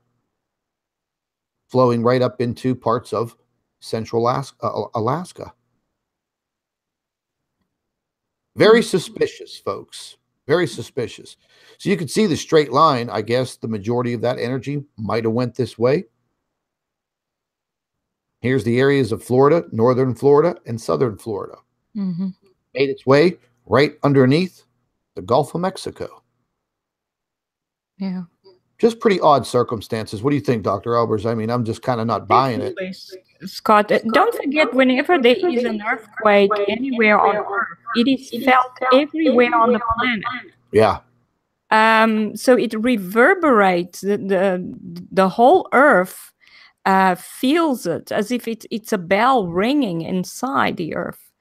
flowing right up into parts of central Alaska. Very suspicious, folks. Very suspicious. So you can see the straight line. I guess the majority of that energy might have went this way. Here's the areas of Florida, northern Florida, and southern Florida. Made its way right underneath the Gulf of Mexico. Yeah. Just pretty odd circumstances. What do you think, Dr. Albers? I mean, I'm just kind of not buying it. Scott, don't forget, whenever there is an earthquake anywhere on Earth, it is felt everywhere on the planet. Yeah. So it reverberates. The whole Earth feels it as if it's a bell ringing inside the Earth.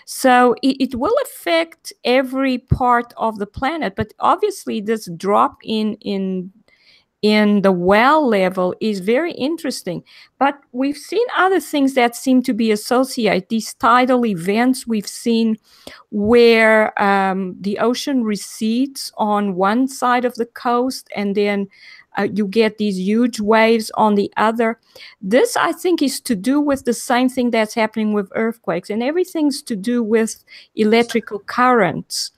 So it will affect every part of the planet. But obviously, this drop in the well level is very interesting. But we've seen other things that seem to be associated. These tidal events we've seen where the ocean recedes on one side of the coast, and then you get these huge waves on the other. This, I think, is to do with the same thing that's happening with earthquakes, and everything's to do with electrical currents.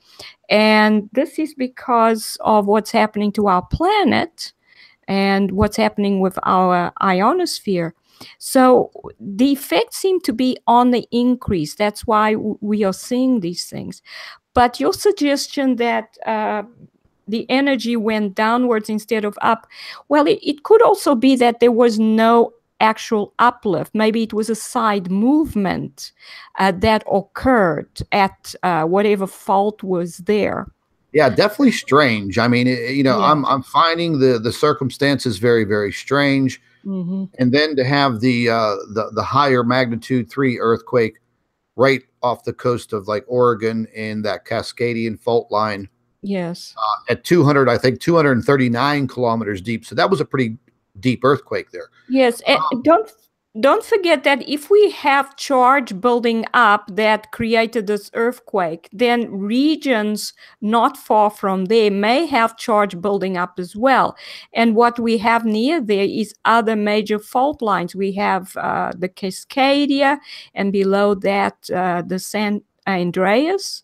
And this is because of what's happening to our planet and what's happening with our ionosphere. So the effects seem to be on the increase. That's why we are seeing these things. But your suggestion that the energy went downwards instead of up, well, it could also be that there was no actual uplift. Maybe it was a side movement that occurred at whatever fault was there. Yeah, definitely strange. I mean, I'm finding the circumstances very, very strange. And then to have the higher magnitude 3 earthquake right off the coast of like Oregon in that Cascadian fault line. Yes. At 239 kilometers deep. So that was a pretty deep earthquake there. Yes. And don't forget that if we have charge building up that created this earthquake, then regions not far from there may have charge building up as well. And what we have near there is other major fault lines. We have the Cascadia, and below that, the San Andreas.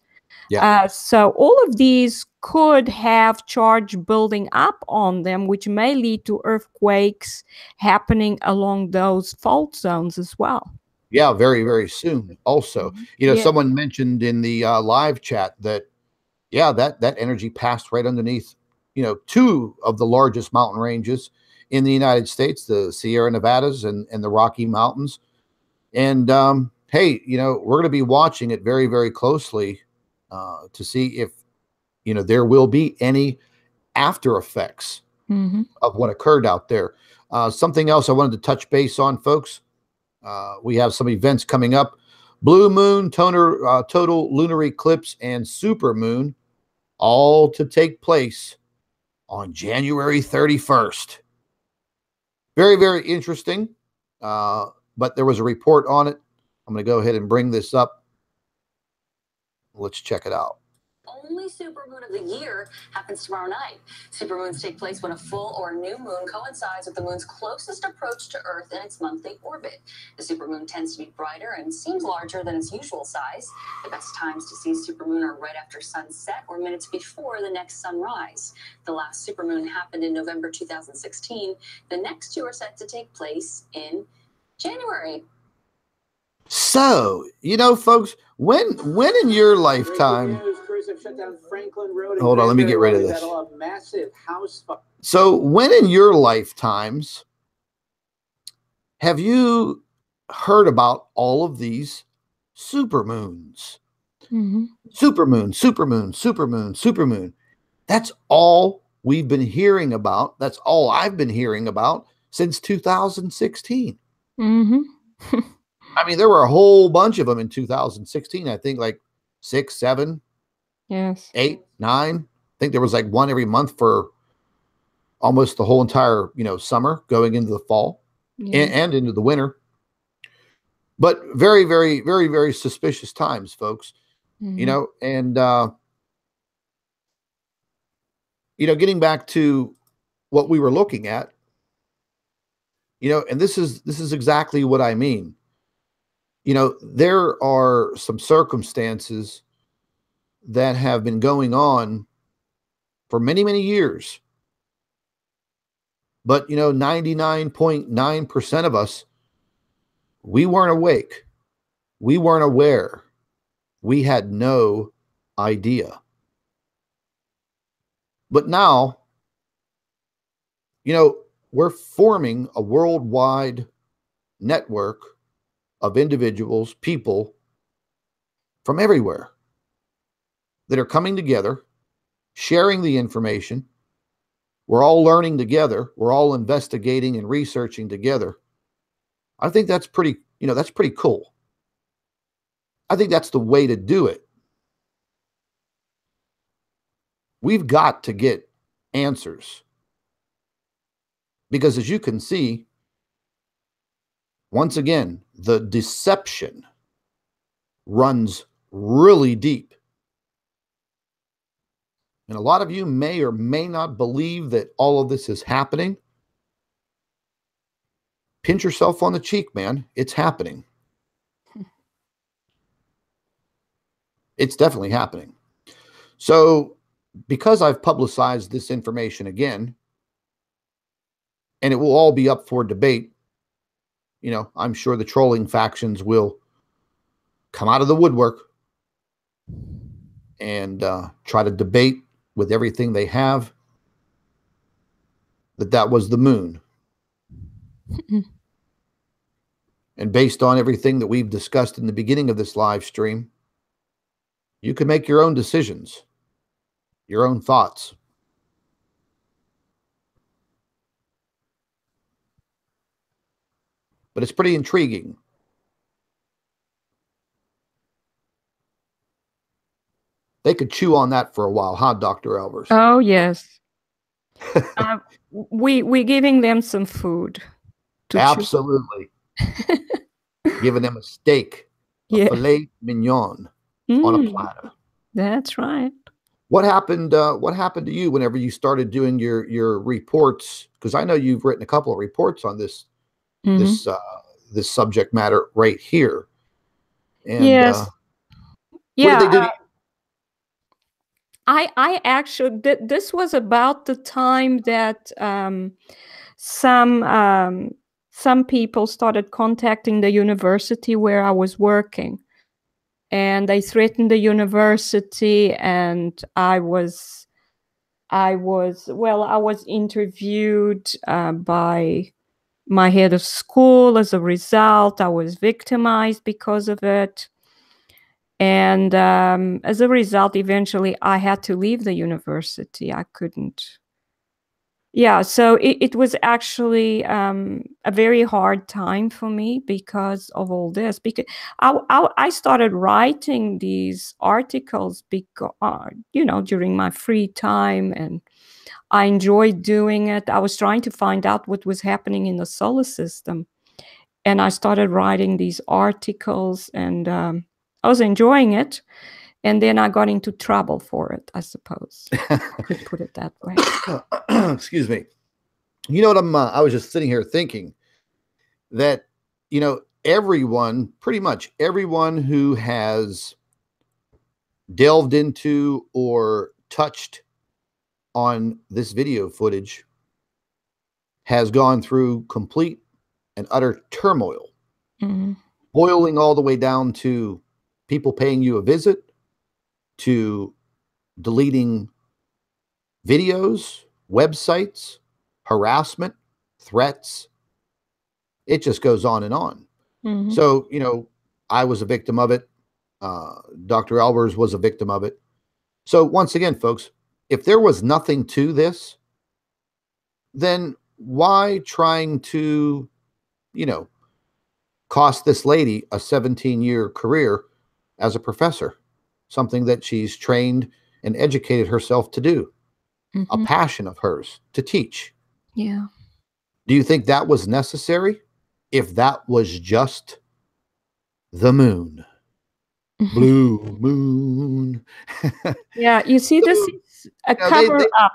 Yeah. So all of these could have charge building up on them, which may lead to earthquakes happening along those fault zones as well. Yeah, very, very soon. Also, someone mentioned in the live chat that, that energy passed right underneath, 2 of the largest mountain ranges in the United States, the Sierra Nevadas and the Rocky Mountains. And hey, we're going to be watching it very, very closely to see if there will be any after effects of what occurred out there. Something else I wanted to touch base on, folks. We have some events coming up: blue moon, total lunar eclipse, and super moon, all to take place on January 31st. Very, very interesting. But there was a report on it. I'm going to go ahead and bring this up. Let's check it out. only supermoon of the year happens tomorrow night. Supermoons take place when a full or new moon coincides with the moon's closest approach to Earth in its monthly orbit. The supermoon tends to be brighter and seems larger than its usual size. The best times to see supermoon are right after sunset or minutes before the next sunrise. The last supermoon happened in November 2016. The next two are set to take place in January. So, you know, folks, when in your lifetime, hold on, let me get rid of this. So when in your lifetimes have you heard about all of these supermoons? Mm-hmm. Supermoon, supermoon, supermoon, supermoon. That's all we've been hearing about. That's all I've been hearing about since 2016. Mm-hmm. I mean, there were a whole bunch of them in 2016. I think like 6, 7, Yes. 8, 9. I think there was like one every month for almost the whole entire, you know, summer going into the fall and into the winter. But very, very, very, very suspicious times, folks. Mm-hmm. You know, and you know, getting back to what we were looking at, you know, and this is exactly what I mean. You know, there are some circumstances that have been going on for many, many years. But, you know, 99.9% of us, we weren't awake. We weren't aware. We had no idea. But now, you know, we're forming a worldwide network of individuals, people from everywhere that are coming together, sharing the information. We're all learning together. We're all investigating and researching together. I think that's pretty, you know, that's pretty cool. I think that's the way to do it. We've got to get answers. Because as you can see, once again, the deception runs really deep. And a lot of you may or may not believe that all of this is happening. Pinch yourself on the cheek, man. It's happening. It's definitely happening. So, because I've publicized this information again, and it will all be up for debate, you know, I'm sure the trolling factions will come out of the woodwork and try to debate with everything they have that was the moon. And based on everything that we've discussed in the beginning of this live stream, you can make your own decisions, your own thoughts. But it's pretty intriguing. They could chew on that for a while, huh, Dr. Albers? Oh, yes. We're giving them some food. Absolutely. Giving them a steak, a filet mignon on a platter. That's right. What happened to you whenever you started doing your reports? Because I know you've written a couple of reports on this this subject matter right here. And yes. What did they do to you? I actually, this was about the time that some people started contacting the university where I was working, and they threatened the university, and I was interviewed by my head of school. As a result, I was victimized because of it. And as a result, eventually I had to leave the university. I couldn't. Yeah, so it was actually a very hard time for me because of all this. Because I started writing these articles because, you know, during my free time, and I enjoyed doing it. I was trying to find out what was happening in the solar system. And I started writing these articles, and I was enjoying it. and then I got into trouble for it, I suppose. Could put it that way. Excuse me. You know what I was just sitting here thinking that, you know, everyone, pretty much everyone who has delved into or touched on this video footage has gone through complete and utter turmoil, boiling all the way down to people paying you a visit, to deleting videos, websites, harassment, threats. It just goes on and on. So, you know, I was a victim of it. Dr. Albers was a victim of it. So once again, folks, if there was nothing to this, then why trying to, you know, cost this lady a 17-year career as a professor, something that she's trained and educated herself to do, a passion of hers to teach. Yeah. Do you think that was necessary if that was just the moon? Blue moon. Yeah, you see, this is a cover up.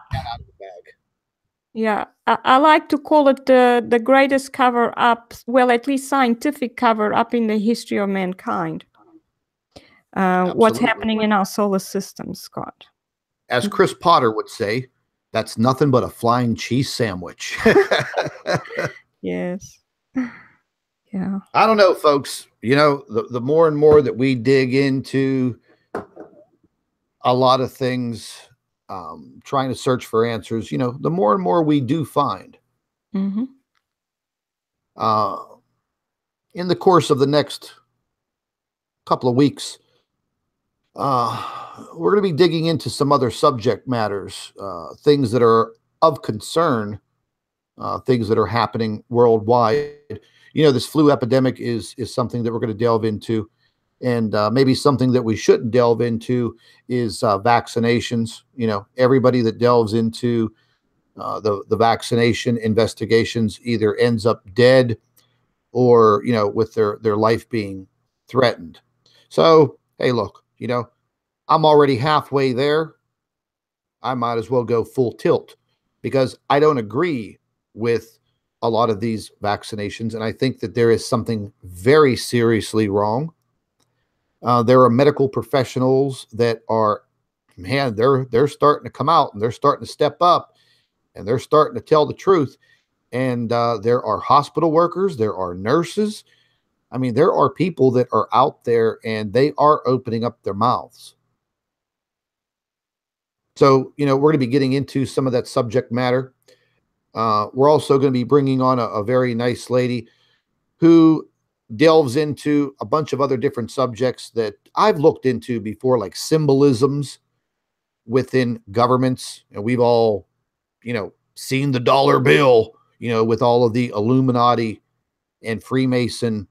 Yeah, I like to call it the greatest cover up, well, at least scientific cover up in the history of mankind. What's happening in our solar system, Scott? As Chris Potter would say, that's nothing but a flying cheese sandwich. Yes. Yeah. I don't know, folks. You know, the more and more that we dig into a lot of things, trying to search for answers, you know, the more and more we do find. In the course of the next couple of weeks, we're going to be digging into some other subject matters, things that are of concern, things that are happening worldwide. You know, this flu epidemic is something that we're going to delve into, and maybe something that we shouldn't delve into is vaccinations. You know, everybody that delves into the vaccination investigations either ends up dead or, you know, with their life being threatened. So, hey, look, you know, I'm already halfway there. I might as well go full tilt because I don't agree with a lot of these vaccinations. And I think that there is something very seriously wrong. There are medical professionals that are, man, they're starting to come out and they're starting to step up and they're starting to tell the truth. And there are hospital workers, there are nurses. I mean, there are people that are out there and they are opening up their mouths. So, you know, we're going to be getting into some of that subject matter. We're also going to be bringing on a very nice lady who delves into a bunch of other different subjects that I've looked into before, like symbolisms within governments. And we've all, you know, seen the dollar bill, you know, with all of the Illuminati and Freemason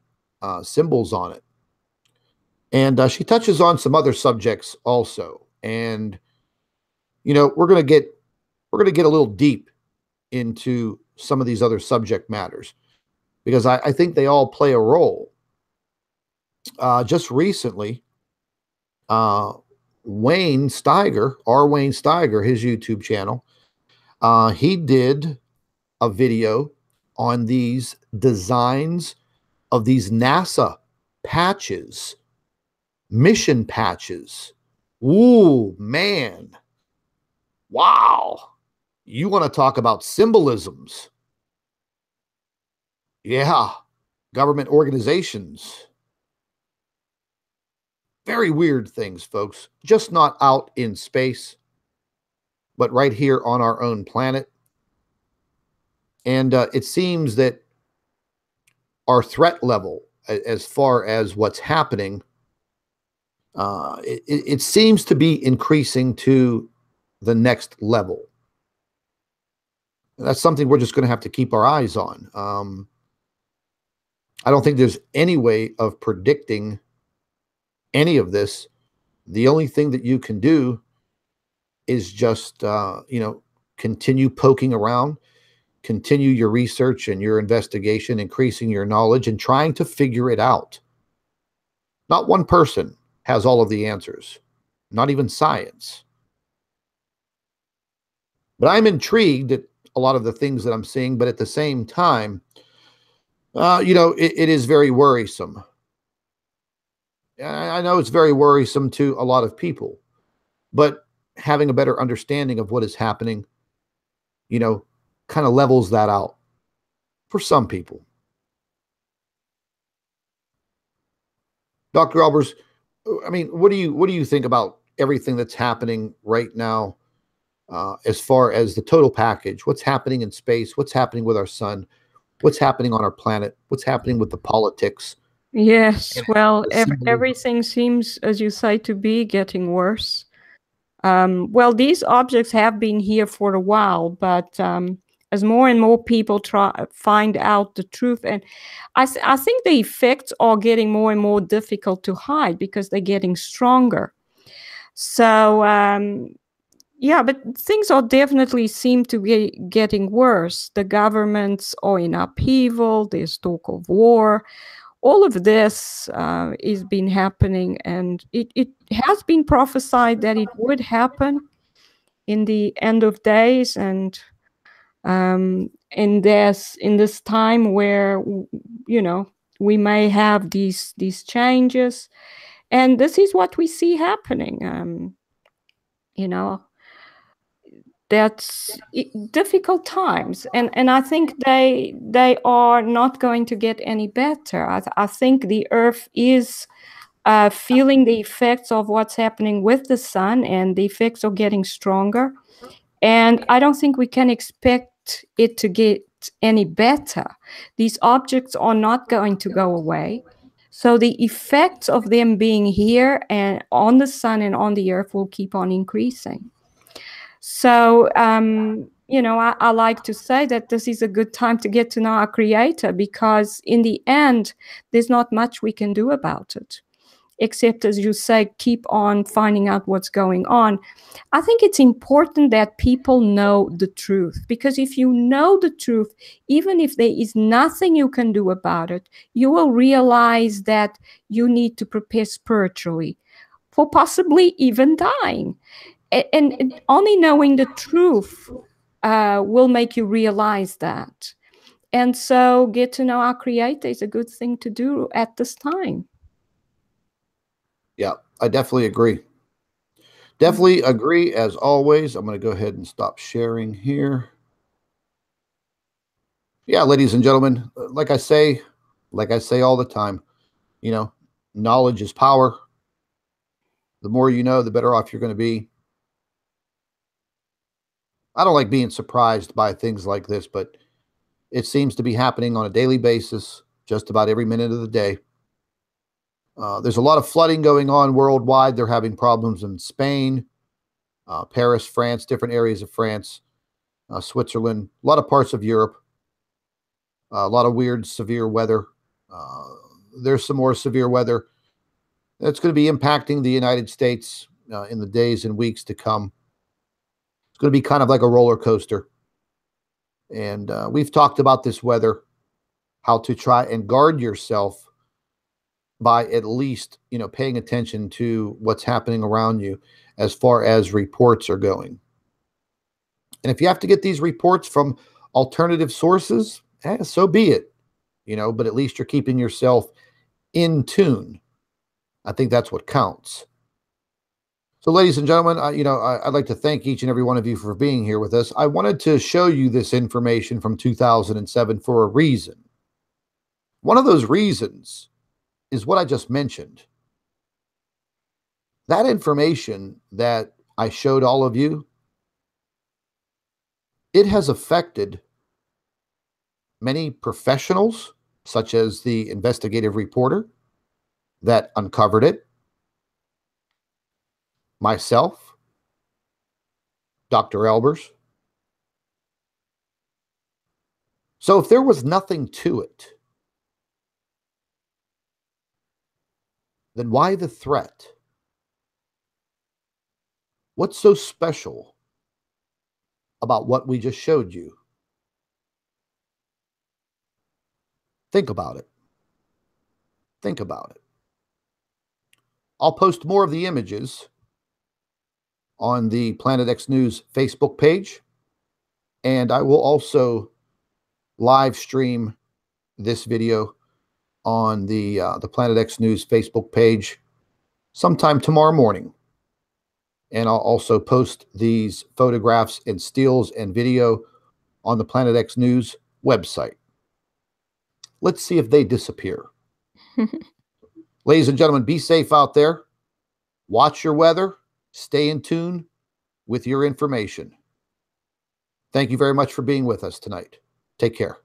symbols on it. And she touches on some other subjects also. And, you know, we're going to get a little deep into some of these other subject matters because I think they all play a role. Just recently, Wayne Steiger, his YouTube channel, he did a video on these designs of these NASA patches, mission patches. Ooh, man. Wow. You want to talk about symbolisms? Yeah. Government organizations. Very weird things, folks. Just not out in space, but right here on our own planet. And it seems that our threat level, as far as what's happening, it seems to be increasing to the next level. That's something we're just going to have to keep our eyes on. I don't think there's any way of predicting any of this. The only thing that you can do is just, you know, continue poking around, continue your research and your investigation, increasing your knowledge and trying to figure it out. Not one person has all of the answers. not even science. But I'm intrigued at a lot of the things that I'm seeing, but at the same time, it is very worrisome. I know it's very worrisome to a lot of people, but having a better understanding of what is happening, kind of levels that out for some people. Dr. Albers, I mean, what do you think about everything that's happening right now, as far as the total package? What's happening in space? What's happening with our sun? What's happening on our planet? What's happening with the politics? Yes, well, everything seems, as you say, to be getting worse. Well, these objects have been here for a while, but as more and more people find out the truth, and I think the effects are getting more and more difficult to hide because they're getting stronger. So, yeah, but things are definitely seem to be getting worse. The governments are in upheaval. There's talk of war. All of this is been happening, and it has been prophesied that it would happen in the end of days, and in this time where we may have these changes, and this is what we see happening. That's difficult times, and I think they are not going to get any better. I think the Earth is feeling the effects of what's happening with the sun, and the effects are getting stronger. And I don't think we can expect it to get any better. These objects are not going to go away. So the effects of them being here and on the sun and on the Earth will keep on increasing. So, I like to say that this is a good time to get to know our Creator, because in the end, there's not much we can do about it, except, as you say, keep on finding out what's going on. I think it's important that people know the truth, because if you know the truth, even if there is nothing you can do about it, you will realize that you need to prepare spiritually for possibly even dying. And only knowing the truth will make you realize that. And so get to know our Creator is a good thing to do at this time. Yeah, I definitely agree. Definitely agree, as always. I'm going to go ahead and stop sharing here. Yeah, ladies and gentlemen, like I say all the time, knowledge is power. The more you know, the better off you're going to be. I don't like being surprised by things like this, but it seems to be happening on a daily basis, just about every minute of the day. There's a lot of flooding going on worldwide. They're having problems in Spain, Paris, France, different areas of France, Switzerland, a lot of parts of Europe, a lot of weird, severe weather. There's some more severe weather that's going to be impacting the United States in the days and weeks to come. It's going to be kind of like a roller coaster. And we've talked about this weather, how to try and guard yourself by at least, paying attention to what's happening around you as far as reports are going. And if you have to get these reports from alternative sources, so be it, but at least you're keeping yourself in tune. I think that's what counts. So, ladies and gentlemen, I'd like to thank each and every one of you for being here with us. I wanted to show you this information from 2007 for a reason. One of those reasons is what I just mentioned. That information that I showed all of you, it has affected many professionals, such as the investigative reporter that uncovered it, myself, Dr. Albers. So if there was nothing to it, then why the threat? What's so special about what we just showed you? Think about it. Think about it. I'll post more of the images on the Planet X News Facebook page. And I will also live stream this video on the Planet X News Facebook page sometime tomorrow morning. And I'll also post these photographs and stills and video on the Planet X News website. Let's see if they disappear. Ladies and gentlemen, be safe out there. Watch your weather. Stay in tune with your information. Thank you very much for being with us tonight. Take care.